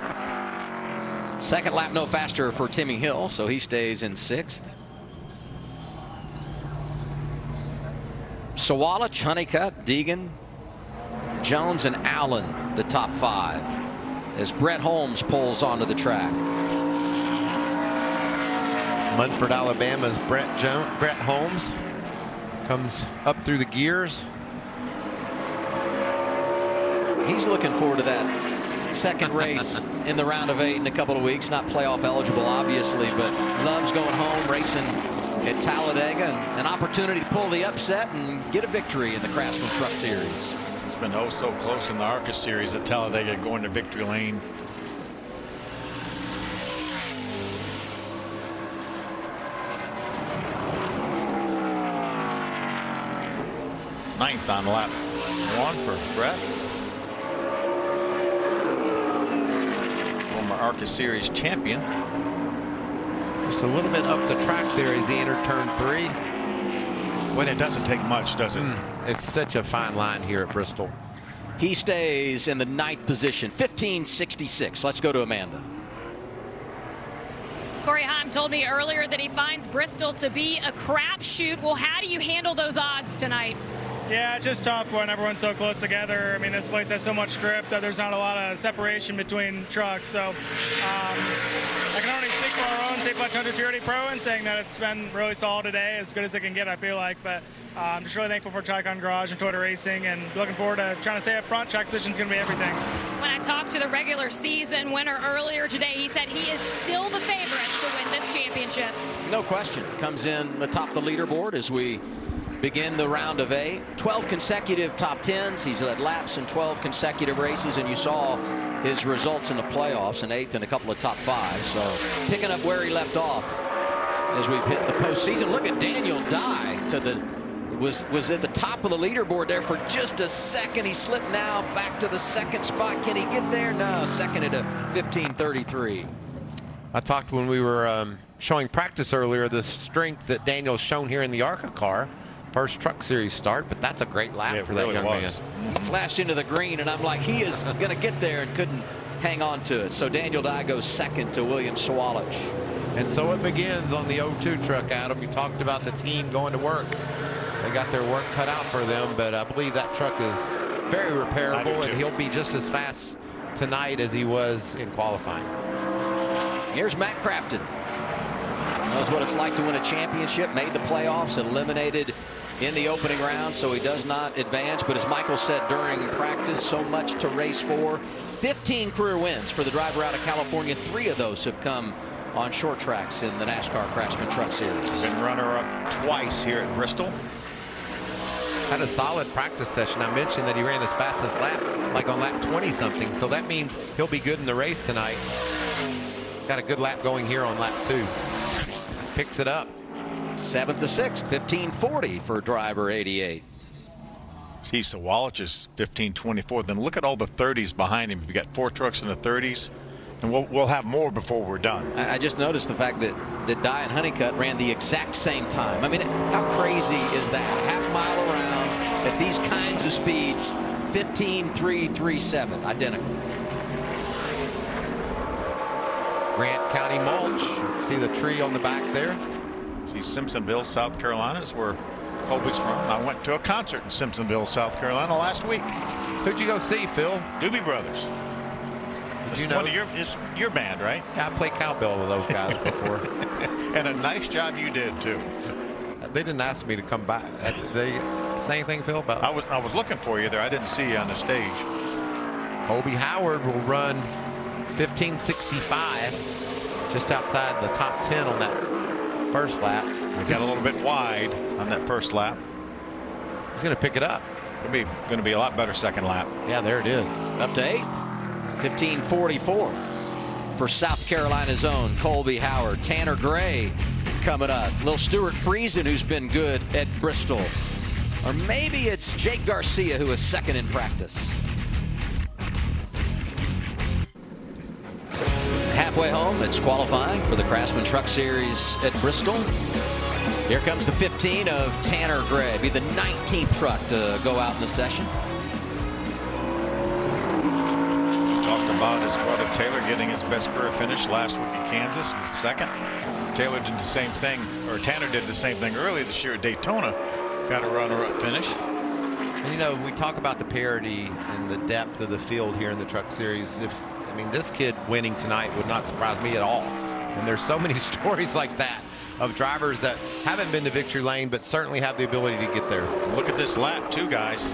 Second lap no faster for Timmy Hill, so he stays in 6th. Sawalich, Honeycutt, Deegan, Jones, and Allen, the top 5, as Brett Holmes pulls onto the track. Munford, Alabama's Brett Holmes comes up through the gears. He's looking forward to that second race in the round of 8 in a couple of weeks. Not playoff eligible, obviously, but loves going home, racing at Talladega, and an opportunity to pull the upset and get a victory in the Craftsman Truck Series. It's been oh so close in the ARCA series at Talladega going to victory lane. Ninth on lap 1 for Brett. Former ARCA series champion. Just a little bit up the track there as he entered turn 3. When it doesn't take much, does it? It's such a fine line here at Bristol. He stays in the 9th position, 1566. Let's go to Amanda. Corey Haim told me earlier that he finds Bristol to be a crapshoot. Well, how do you handle those odds tonight? Yeah, it's just tough when everyone's so close together. I mean, this place has so much grip that there's not a lot of separation between trucks. So I can only speak for our own Safe 500 Charity Pro and saying that it's been really solid today, as good as it can get, I feel like. But I'm just really thankful for Tricon Garage and Toyota Racing, and looking forward to trying to stay up front. Track position is going to be everything. When I talked to the regular season winner earlier today, he said he is still the favorite to win this championship. No question. Comes in atop the leaderboard as we begin the round of 8. 12 consecutive top 10s. He's led laps in 12 consecutive races, and you saw his results in the playoffs, an 8th and a couple of top 5s. So picking up where he left off as we've hit the postseason. Look at Daniel Dye to the was at the top of the leaderboard there for just a second. He slipped now back to the 2nd spot. Can he get there? No, second at a 15:33. I talked when we were showing practice earlier, the strength that Daniel's shown here in the ARCA car. First Truck Series start, but that's a great lap for that young man. He flashed into the green, and I'm like, he is going to get there, and couldn't hang on to it. So Daniel Dye goes 2nd to William Sawalich. And so it begins on the 02 truck, Adam. You talked about the team going to work. They got their work cut out for them, but I believe that truck is very repairable, and he'll be just as fast tonight as he was in qualifying. Here's Matt Crafton. Knows what it's like to win a championship, made the playoffs, eliminated in the opening round, so he does not advance. But as Michael said during practice, so much to race for. 15 career wins for the driver out of California. 3 of those have come on short tracks in the NASCAR Craftsman Truck Series. Been runner-up twice here at Bristol. Had a solid practice session. I mentioned that he ran his fastest lap, like on lap 20-something, so that means he'll be good in the race tonight. Got a good lap going here on lap 2. Picks it up. 7th to 6th, 15:40 for driver 88. See, Sawalich is 15:24. Then look at all the 30s behind him. We've got 4 trucks in the 30s, and we'll have more before we're done. I just noticed the fact that Dye and Honeycutt ran the exact same time. I mean, how crazy is that? A half mile around at these kinds of speeds, 15:337, identical. Grant County mulch. See the tree on the back there? See, Simpsonville, South Carolina is where Colby's from. I went to a concert in Simpsonville, South Carolina last week. Who'd you go see, Phil? Doobie Brothers. Did you know? It's your band, right? Yeah, I played cowbell with those guys before. And a nice job you did, too. They didn't ask me to come back. They say anything, Phil? About I was looking for you there. I didn't see you on the stage. Colby Howard will run 15:65, just outside the top 10 on that first lap. We got a little bit wide on that first lap. He's going to pick it up. Going to be a lot better second lap. Yeah, there it is. Up to 8th, 15:44 for South Carolina's own Colby Howard. Tanner Gray coming up. Little Stuart Friesen, who's been good at Bristol. Or maybe it's Jake Garcia, who is 2nd in practice. Halfway home, it's qualifying for the Craftsman Truck Series at Bristol. Here comes the 15 of Tanner Gray. Be the 19th truck to go out in the session. Talked about his brother Taylor getting his best career finish last week at Kansas, 2nd. Taylor did the same thing, or Tanner did the same thing earlier this year at Daytona. Got a runner-up finish. And you know, we talk about the parity and the depth of the field here in the Truck Series. I mean, this kid winning tonight would not surprise me at all. And there's so many stories like that of drivers that haven't been to victory lane, but certainly have the ability to get there. Look at this lap, too, guys.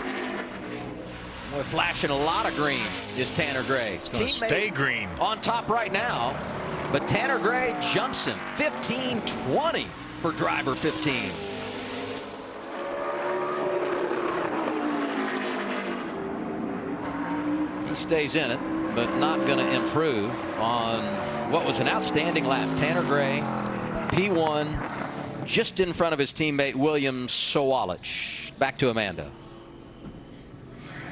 We're flashing a lot of green is Tanner Gray. It's going to stay green. On top right now, but Tanner Gray jumps him. 15:20 for driver 15. He stays in it, but not going to improve on what was an outstanding lap. Tanner Gray, P1, just in front of his teammate William Sawalich. Back to Amanda.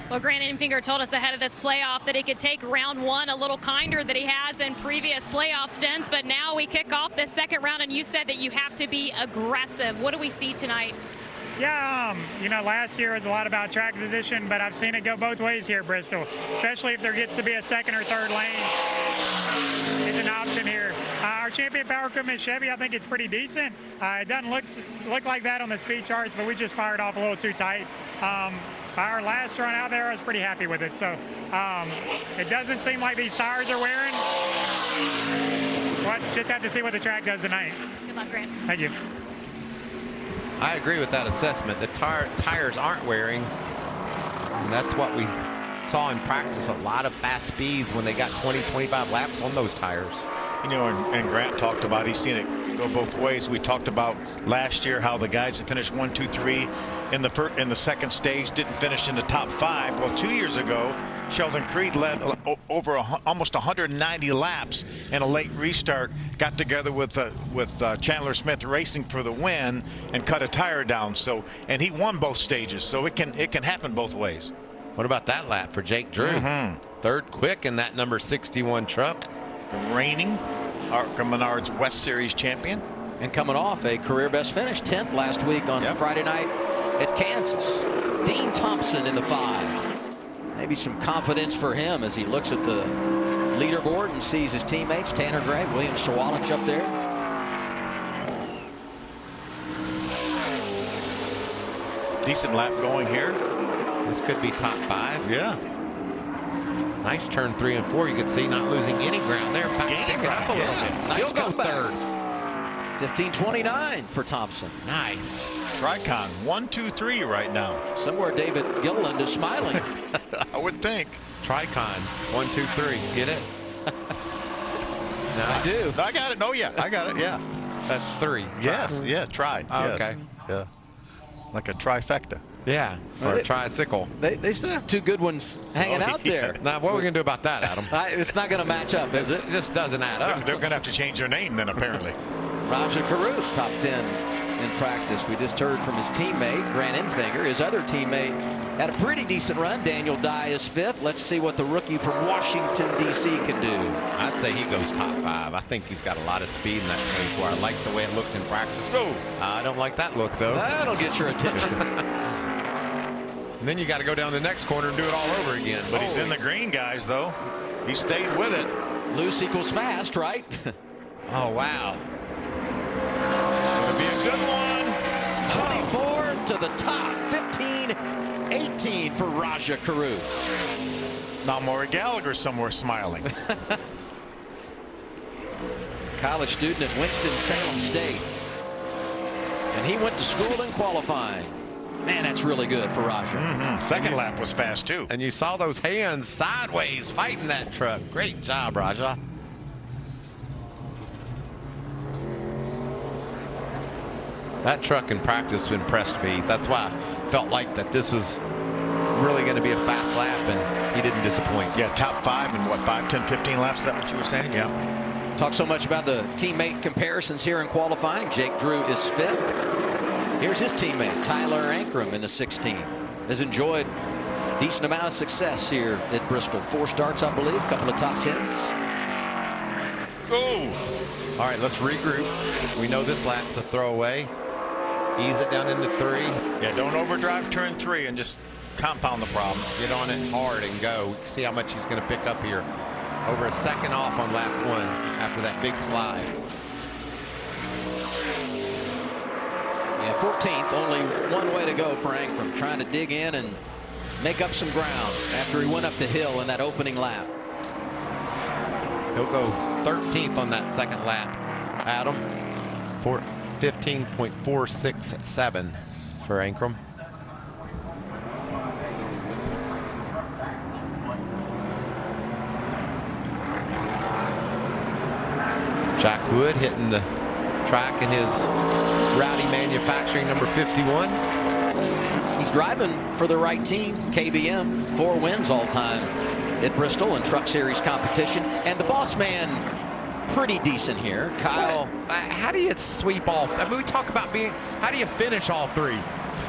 Well, Grant Enfinger told us ahead of this playoff that he could take round 1 a little kinder than he has in previous playoff stints, but now we kick off the second round, and you said that you have to be aggressive. What do we see tonight? Yeah, last year was a lot about track position, but I've seen it go both ways here at Bristol, especially if there gets to be a second or third lane. It's an option here. Our champion power equipment Chevy, I think it's pretty decent. It doesn't look like that on the speed charts, but we just fired off a little too tight. Our last run out there, I was pretty happy with it. So it doesn't seem like these tires are wearing. But just have to see what the track does tonight. Good luck, Grant. Thank you. I agree with that assessment. The tires aren't wearing. And that's what we saw in practice. A lot of fast speeds when they got 20, 25 laps on those tires. And Grant talked about he's seen it go both ways. We talked about last year how the guys that finished 1, 2, 3 in the second stage didn't finish in the top 5. Well, 2 years ago, Sheldon Creed led over almost 190 laps in a late restart. Got together with Chandler Smith Racing for the win and cut a tire down. So, and he won both stages. So it can happen both ways. What about that lap for Jake Drew? Third quick in that number 61 truck. The reigning Arca Menards West Series champion. And coming off a career best finish, 10th last week on Friday night at Kansas. Dean Thompson in the 5. Maybe some confidence for him as he looks at the leaderboard and sees his teammates, Tanner Gray, William Sawalich up there. Decent lap going here. This could be top 5. Yeah. Nice turn 3 and 4. You can see not losing any ground there. Picking it up a little bit. Nice He'll go third. 15:29 for Thompson. Nice. Tricon 1, 2, 3 right now. Somewhere David Gilliland is smiling. I would think. Tricon 1, 2, 3. Get it? No, I do. I got it. No, yeah, I got it. Yeah. That's 3. Yes. Yeah. Try. Yes. Okay. Yeah. Like a trifecta. Yeah. Or a tricycle. They still have 2 good ones hanging out there. Now, what are we going to do about that, Adam? It's not going to match up, is it? It just doesn't add up. They're going to have to change their name then, apparently. Raja Caruth, top 10 in practice. We just heard from his teammate, Grant Enfinger. His other teammate had a pretty decent run. Daniel Dye is 5th. Let's see what the rookie from Washington, D.C. can do. I'd say he goes top 5. I think he's got a lot of speed in that race where I like the way it looked in practice. Oh, I don't like that look, though. That'll get your attention. And then you got to go down the next corner and do it all over again. But he's in the green, guys, though. He stayed with it. Loose equals fast, right? Oh, wow. It'll be a good one. 24 to the top. 15-18 for Raja Caruth. Now Maury Gallagher somewhere smiling. College student at Winston-Salem State. And he went to school in qualifying. Man, that's really good for Raja. Second lap was fast, too. And you saw those hands sideways fighting that truck. Great job, Raja. That truck in practice impressed me. That's why I felt like that this was really going to be a fast lap, and he didn't disappoint. Yeah, top 5 in what, 5, 10, 15 laps? Is that what you were saying? Yeah. Talk so much about the teammate comparisons here in qualifying. Jake Drew is 5th. Here's his teammate, Tyler Ankrum, in the 16. Has enjoyed a decent amount of success here at Bristol. 4 starts, I believe, a couple of top 10s. Oh! All right, let's regroup. We know this lap's a throwaway. Ease it down into 3. Yeah, don't overdrive turn 3 and just compound the problem. Get on it hard and go. See how much he's going to pick up here. Over a second off on lap 1 after that big slide. Yeah, 14th, only one way to go for Ankrum, trying to dig in and make up some ground after he went up the hill in that opening lap. He'll go 13th on that second lap. Adam, for 15.467 for Ankrum. Jack Wood hitting the track in his Rowdy Manufacturing number 51. He's driving for the right team, KBM, 4 wins all time at Bristol in Truck Series competition. And the boss man, pretty decent here. Kyle. How do you sweep all? I mean, we talk about being, how do you finish all 3?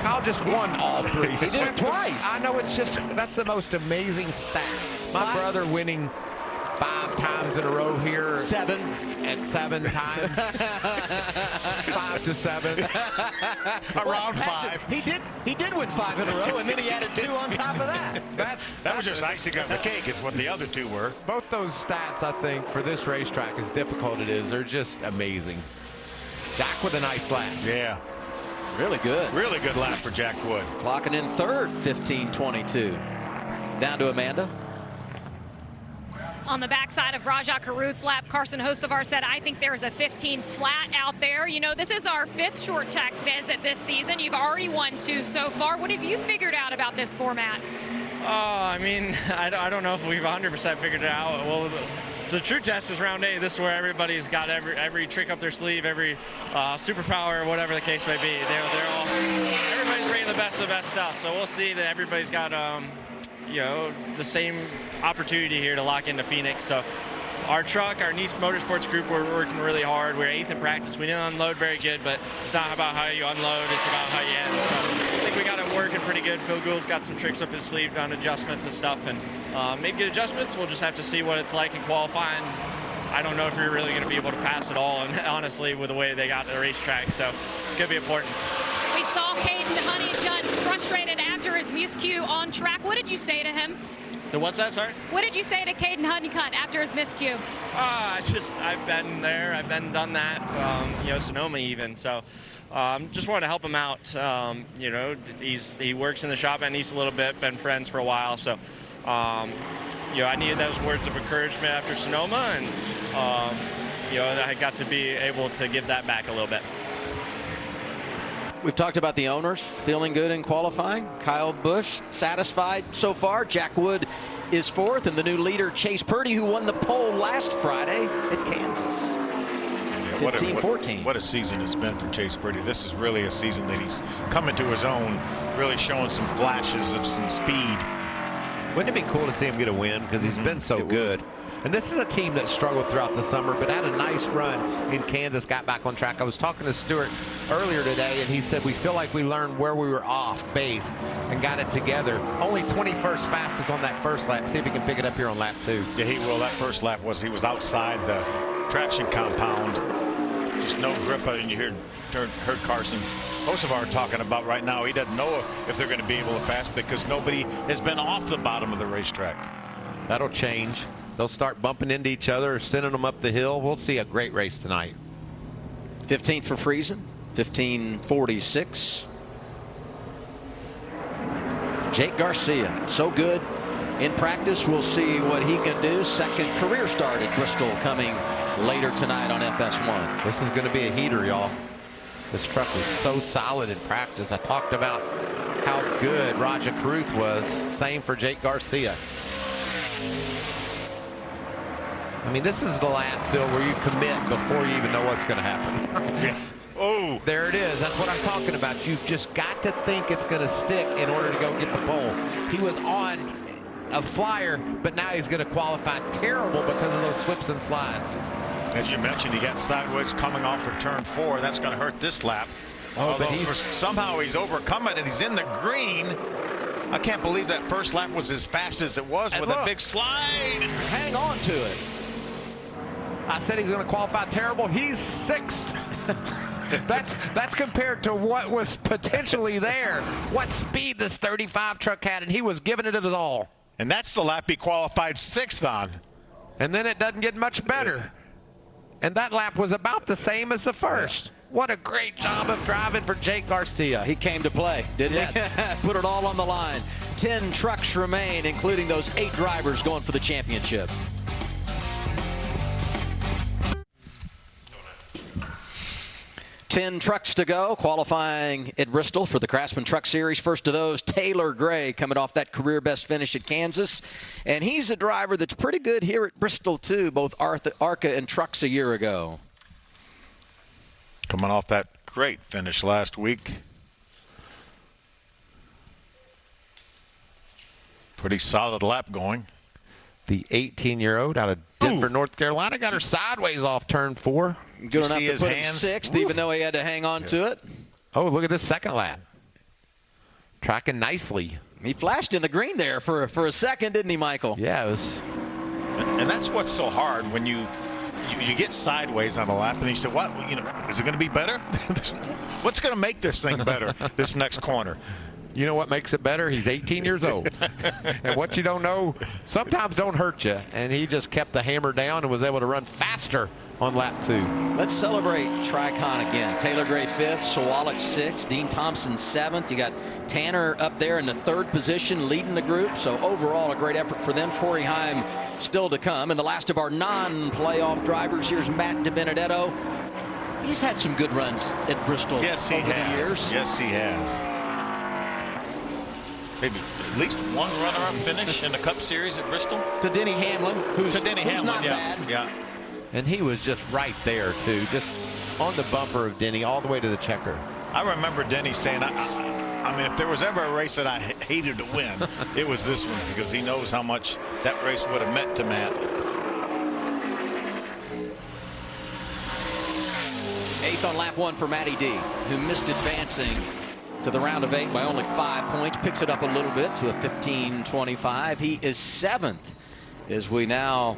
Kyle just won all 3. He did it twice. I know, it's just, that's the most amazing stat. My brother winning 5 times in a row here. 7. And 7 times. 5 to 7. Around 5. He did win 5 in a row, and then he added 2 on top of that. That was just icing on the cake. It's what the other 2 were. Both those stats, I think, for this racetrack, as difficult it is, they're just amazing. Jack with a nice lap. Yeah. Really good. Really good lap for Jack Wood. Clocking in third, 15:22. Down to Amanda. On the backside of Rajah Caruth's lap, Carson Hocevar said, I think there's a 15 flat out there. You know, this is our 5th short track visit this season. You've already won 2 so far. What have you figured out about this format? I mean, I don't know if we've 100% figured it out. Well, the true test is round 8. This is where everybody's got every trick up their sleeve, every superpower, whatever the case may be. Everybody's bringing the best of the best stuff. So we'll see that everybody's got you know, the same opportunity here to lock into Phoenix. So our truck, our Nice Motorsports group, we're working really hard. We're 8th in practice. We didn't unload very good, but it's not about how you unload, it's about how you end. So I think we got it working pretty good. Phil Gould's got some tricks up his sleeve on adjustments and stuff, and made good adjustments. We'll just have to see what it's like in qualifying. I don't know if you're really going to be able to pass it all, and honestly, with the way they got the racetrack, so it's going to be important. We saw Caden Honeycutt frustrated after his miscue on track. What did you say to him? What's that, sorry? What did you say to Caden Honeycutt after his miscue? I've been there, I've done that, you know, Sonoma even, so just wanted to help him out. You know, he works in the shop at Nice a little bit, been friends for a while, so you know, I needed those words of encouragement after Sonoma, and you know, I got to be able to give that back a little bit. We've talked about the owners feeling good in qualifying. Kyle Busch satisfied so far. Jack Wood is 4th, and the new leader, Chase Purdy, who won the pole last Friday at Kansas. 15-14. What a season it's been for Chase Purdy. This is really a season that he's coming to his own, really showing some flashes of some speed. Wouldn't it be cool to see him get a win? Because he's been so good. And this is a team that struggled throughout the summer, but had a nice run in Kansas, got back on track. I was talking to Stewart earlier today, and he said we feel like we learned where we were off base and got it together. Only 21st fastest on that first lap. See if he can pick it up here on lap 2. Yeah, he will. That first lap he was outside the traction compound. Just no grip, and you heard Carson Hocevar talking about right now. He doesn't know if they're going to be able to pass because nobody has been off the bottom of the racetrack. That'll change. They'll start bumping into each other, sending them up the hill. We'll see a great race tonight. 15th for Friesen, 15:46. Jake Garcia, so good in practice. We'll see what he can do. Second career start at Bristol coming later tonight on FS1. This is going to be a heater, y'all. This truck was so solid in practice. I talked about how good Rajah Caruth was. Same for Jake Garcia. I mean, this is the lap, Phil, where you commit before you even know what's going to happen. Oh, there it is. That's what I'm talking about. You've just got to think it's going to stick in order to go get the pole. He was on a flyer, but now he's going to qualify terrible because of those slips and slides. As you mentioned, he got sideways coming off for turn 4. That's going to hurt this lap. Oh, but somehow he's overcome it, and he's in the green. I can't believe that first lap was as fast as it was with a big slide. Hang on to it. I said he's going to qualify terrible. He's 6th. That's compared to what was potentially there. What speed this 35 truck had, and he was giving it his all. And that's the lap he qualified 6th on. And then it doesn't get much better. And that lap was about the same as the first. What a great job of driving for Jake Garcia. He came to play, didn't he? Put it all on the line. 10 trucks remain, including those 8 drivers going for the championship. Ten trucks to go, qualifying at Bristol for the Craftsman Truck Series. First of those, Taylor Gray, coming off that career best finish at Kansas. And he's a driver that's pretty good here at Bristol, too, both ARCA and trucks a year ago. Coming off that great finish last week. Pretty solid lap going. The 18-year-old out of Denver, North Carolina, got her sideways off turn 4. Good enough to put him 6th, even though he had to hang on to it. Oh, look at this second lap. Tracking nicely. He flashed in the green there for a second, didn't he, Michael? Yeah, it was. And that's what's so hard when you get sideways on a lap and you say, what, is it going to be better? What's going to make this thing better this next corner? You know what makes it better? He's 18 years old. And what you don't know sometimes don't hurt you. And he just kept the hammer down and was able to run faster on lap 2. Let's celebrate Tricon again. Taylor Gray 5th, Sawalek 6th, Dean Thompson 7th. You got Tanner up there in the 3rd position leading the group. So overall a great effort for them. Corey Heim still to come. And the last of our non-playoff drivers, here's Matt DiBenedetto. He's had some good runs at Bristol over the years. Yes, he has. Maybe at least one runner-up finish in the Cup Series at Bristol. To Denny Hamlin, who's not bad. Yeah. And he was just right there, too, just on the bumper of Denny all the way to the checker. I remember Denny saying, I mean, if there was ever a race that I hated to win, it was this one, because he knows how much that race would have meant to Matt. 8th on lap 1 for Matty D, who missed advancing to the round of 8 by only 5 points. Picks it up a little bit to a 15:25. He is 7th as we now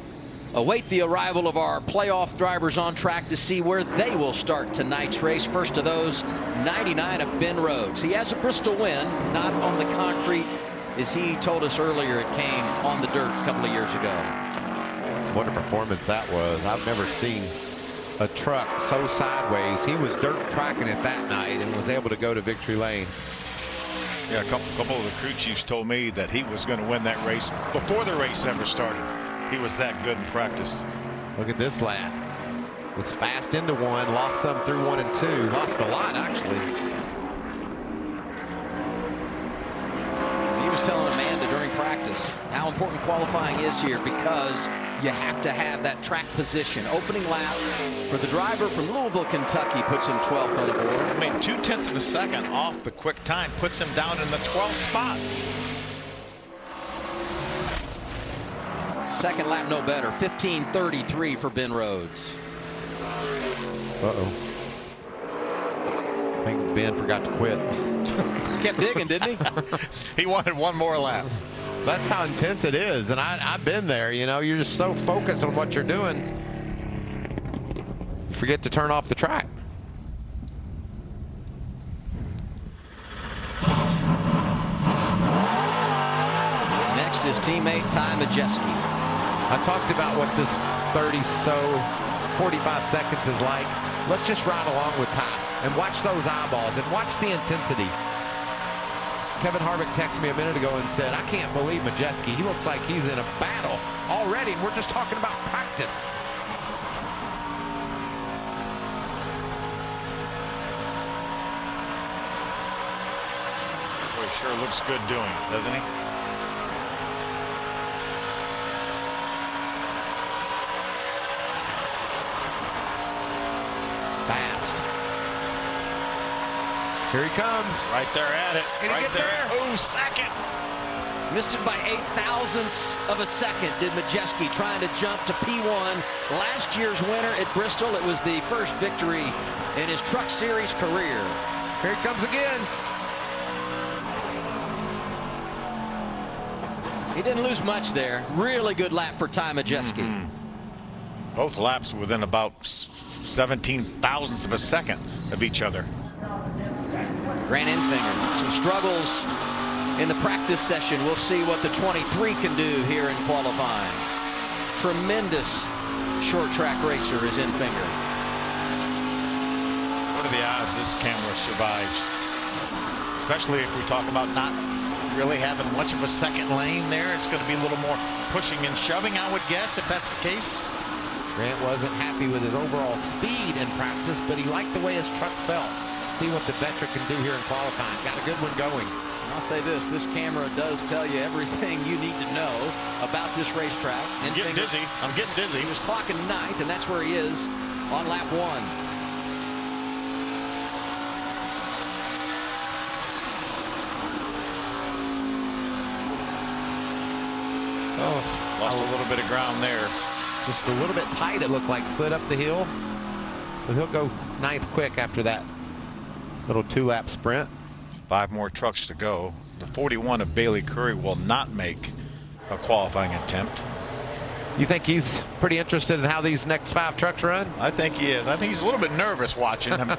await the arrival of our playoff drivers on track to see where they will start tonight's race. First of those, 99 of Ben Rhodes. He has a Bristol win, not on the concrete, as he told us earlier it came on the dirt a couple of years ago. What a performance that was. I've never seen a truck so sideways. He was dirt tracking it that night and was able to go to victory lane. Yeah, a couple of the crew chiefs told me that he was going to win that race before the race ever started. He was that good in practice. Look at this lap. Was fast into 1, lost some through 1 and 2. Lost a lot, actually. He was telling Amanda during practice how important qualifying is here, because you have to have that track position. Opening lap for the driver from Louisville, Kentucky, puts him 12th on the board. I mean, 0.2 of a second off the quick time puts him down in the 12th spot. Second lap no better, 15:33 for Ben Rhodes. Uh-oh. I think Ben forgot to quit. Kept digging, didn't he? He wanted one more lap. That's how intense it is, and I've been there. You're just so focused on what you're doing, forget to turn off the track. Next is teammate Ty Majeski. I talked about what this 45 seconds is like. Let's just ride along with Ty and watch those eyeballs and watch the intensity. Kevin Harvick texted me a minute ago and said, I can't believe Majeski. He looks like he's in a battle already, and we're just talking about practice. Boy, sure looks good doing it, doesn't he? Fast. Here he comes. Right there at it. Can he get there? Oh, second. Missed it by 0.08 of a second, did Majeski, trying to jump to P1. Last year's winner at Bristol. It was the first victory in his Truck Series career. Here it comes again. He didn't lose much there. Really good lap for Ty Majeski. Both laps within about 17 thousandths of a second of each other. Grant Enfinger, some struggles in the practice session. We'll see what the 23 can do here in qualifying. Tremendous short track racer is Enfinger. What are the odds this camera survives? Especially if we talk about not really having much of a second lane there. It's going to be a little more pushing and shoving, I would guess, if that's the case. Grant wasn't happy with his overall speed in practice, but he liked the way his truck felt. See what the veteran can do here in qualifying. Got a good one going. I'll say this camera does tell you everything you need to know about this racetrack. I'm getting dizzy. He was clocking 9th, and that's where he is on lap 1. Oh, lost a little bit of ground there. Just a little bit tight, it looked like. Slid up the hill. So he'll go 9th quick after that little 2-lap sprint. 5 more trucks to go. The 41 of Bailey Curry will not make a qualifying attempt. You think he's pretty interested in how these next 5 trucks run? I think he is. I think he's a little bit nervous watching him.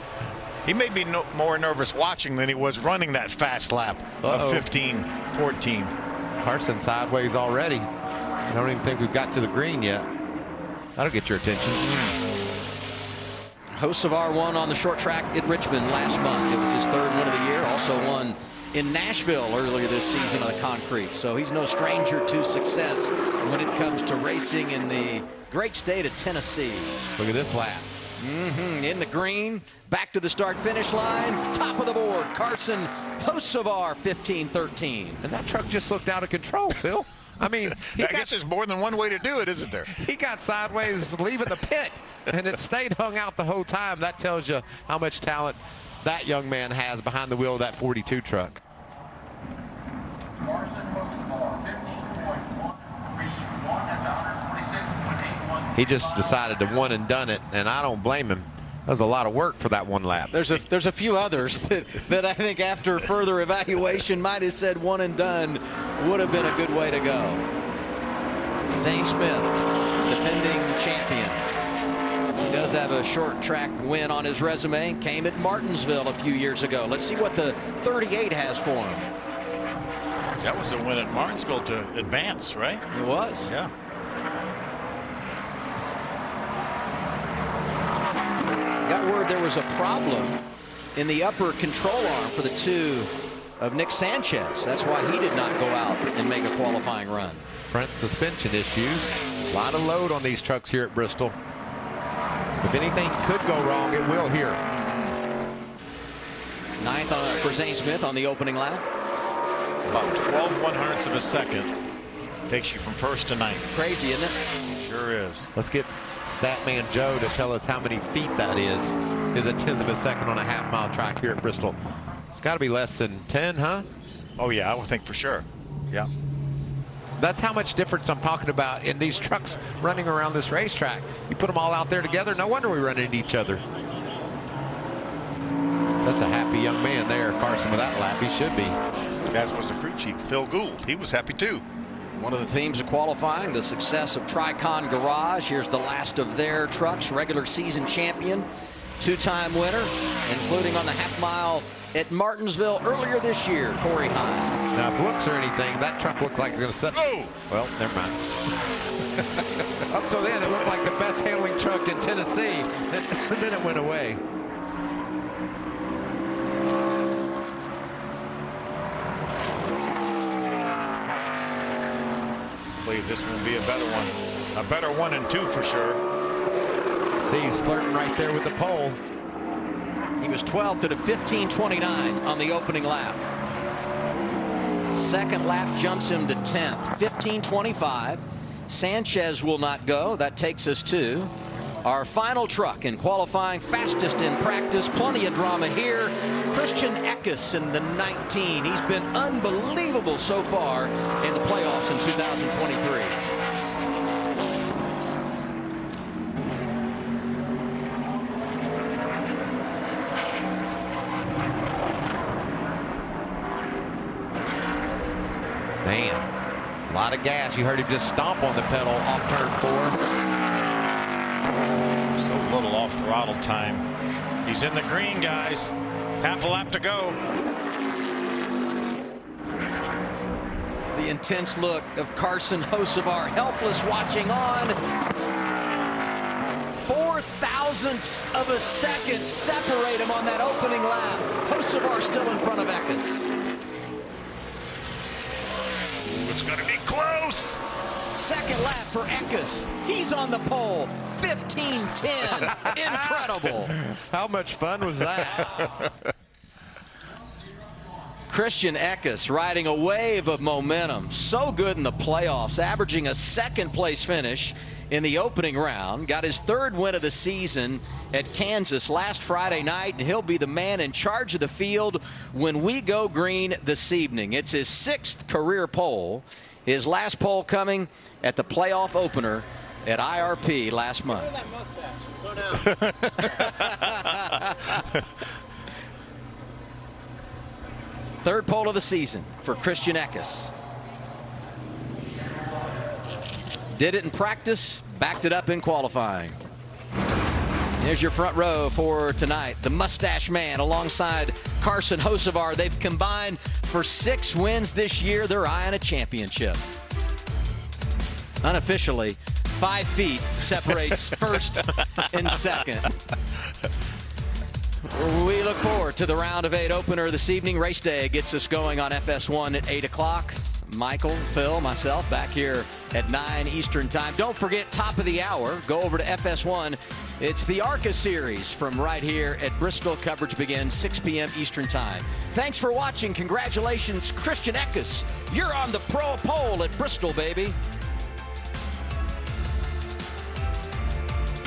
He may be more nervous watching than he was running that fast lap of 15-14. Carson sideways already. I don't even think we've got to the green yet. That'll get your attention. Hocevar won on the short track at Richmond last month. It was his 3rd win of the year. Also won in Nashville earlier this season on the concrete. So he's no stranger to success when it comes to racing in the great state of Tennessee. Look at this lap. In the green, back to the start-finish line, top of the board, Carson Hocevar, 15-13. And that truck just looked out of control, Phil. I mean, I guess there's more than one way to do it, isn't there? He got sideways leaving the pit, and it stayed hung out the whole time. That tells you how much talent that young man has behind the wheel of that 42 truck. He just decided to one and done it, and I don't blame him. That was a lot of work for that one lap. There's a few others that I think after further evaluation might have said one and done would have been a good way to go. Zane Smith, defending champion. He does have a short track win on his resume. Came at Martinsville a few years ago. Let's see what the 38 has for him. That was a win at Martinsville to advance, right? It was. Yeah. Got word there was a problem in the upper control arm for the 2 of Nick Sanchez. That's why he did not go out and make a qualifying run. Front suspension issues. A lot of load on these trucks here at Bristol. If anything could go wrong, it will here. 9th for Zane Smith on the opening lap. About 12 1/100ths of a second takes you from 1st to 9th. Crazy, isn't it? Sure is. Let's get Statman Joe to tell us how many feet that is. Is a 1/10 of a second on a half-mile track here at Bristol. It's got to be less than 10, huh? Oh yeah, I would think for sure. Yeah. That's how much difference I'm talking about in these trucks running around this racetrack. You put them all out there together, no wonder we run into each other. That's a happy young man there, Carson, with that lap. He should be. As was the crew chief, Phil Gould. He was happy too. One of the themes of qualifying, the success of Tricon Garage. Here's the last of their trucks, regular season champion, 2-time winner, including on the half-mile at Martinsville earlier this year, Corey Hine. Now, if looks or anything, that truck looked like it's going to set. Oh! Well, never mind. Up till then, it looked like the best handling truck in Tennessee, and then it went away. I believe this will be a better one. A better 1 and 2 for sure. See, he's flirting right there with the pole. He was 12th to the 15:29 on the opening lap. Second lap jumps him to 10th, 15:25. Sanchez will not go. That takes us to our final truck in qualifying, fastest in practice. Plenty of drama here. Christian Eckes in the 19. He's been unbelievable so far in the playoffs in 2023. Man, a lot of gas. You heard him just stomp on the pedal off turn 4. Still a little off throttle time. He's in the green, guys. Half a lap to go. The intense look of Carson Hocevar, helpless watching on. 4 thousandths of a second separate him on that opening lap. Hocevar still in front of Eckes. It's going to be close. Second lap for Eckes. He's on the pole. 15:10. Incredible. How much fun was that? Christian Eckes riding a wave of momentum. So good in the playoffs, averaging a second-place finish in the opening round. Got his 3rd win of the season at Kansas last Friday night, and he'll be the man in charge of the field when we go green this evening. It's his 6th career pole. His last pole coming at the playoff opener at IRP last month. Third pole of the season for Christian Eckes. Did it in practice, backed it up in qualifying. Here's your front row for tonight. The Mustache Man alongside Carson Hocevar. They've combined for 6 wins this year. They're eyeing a championship. Unofficially, 5 feet separates first and second. We look forward to the round of 8 opener this evening. Race day gets us going on FS1 at 8 o'clock. Michael, Phil, myself back here at 9 Eastern time. Don't forget, top of the hour, go over to FS1. It's the ARCA series from right here at Bristol. Coverage begins 6 p.m. Eastern time. Thanks for watching. Congratulations, Christian Eckes. You're on the pro pole at Bristol, baby.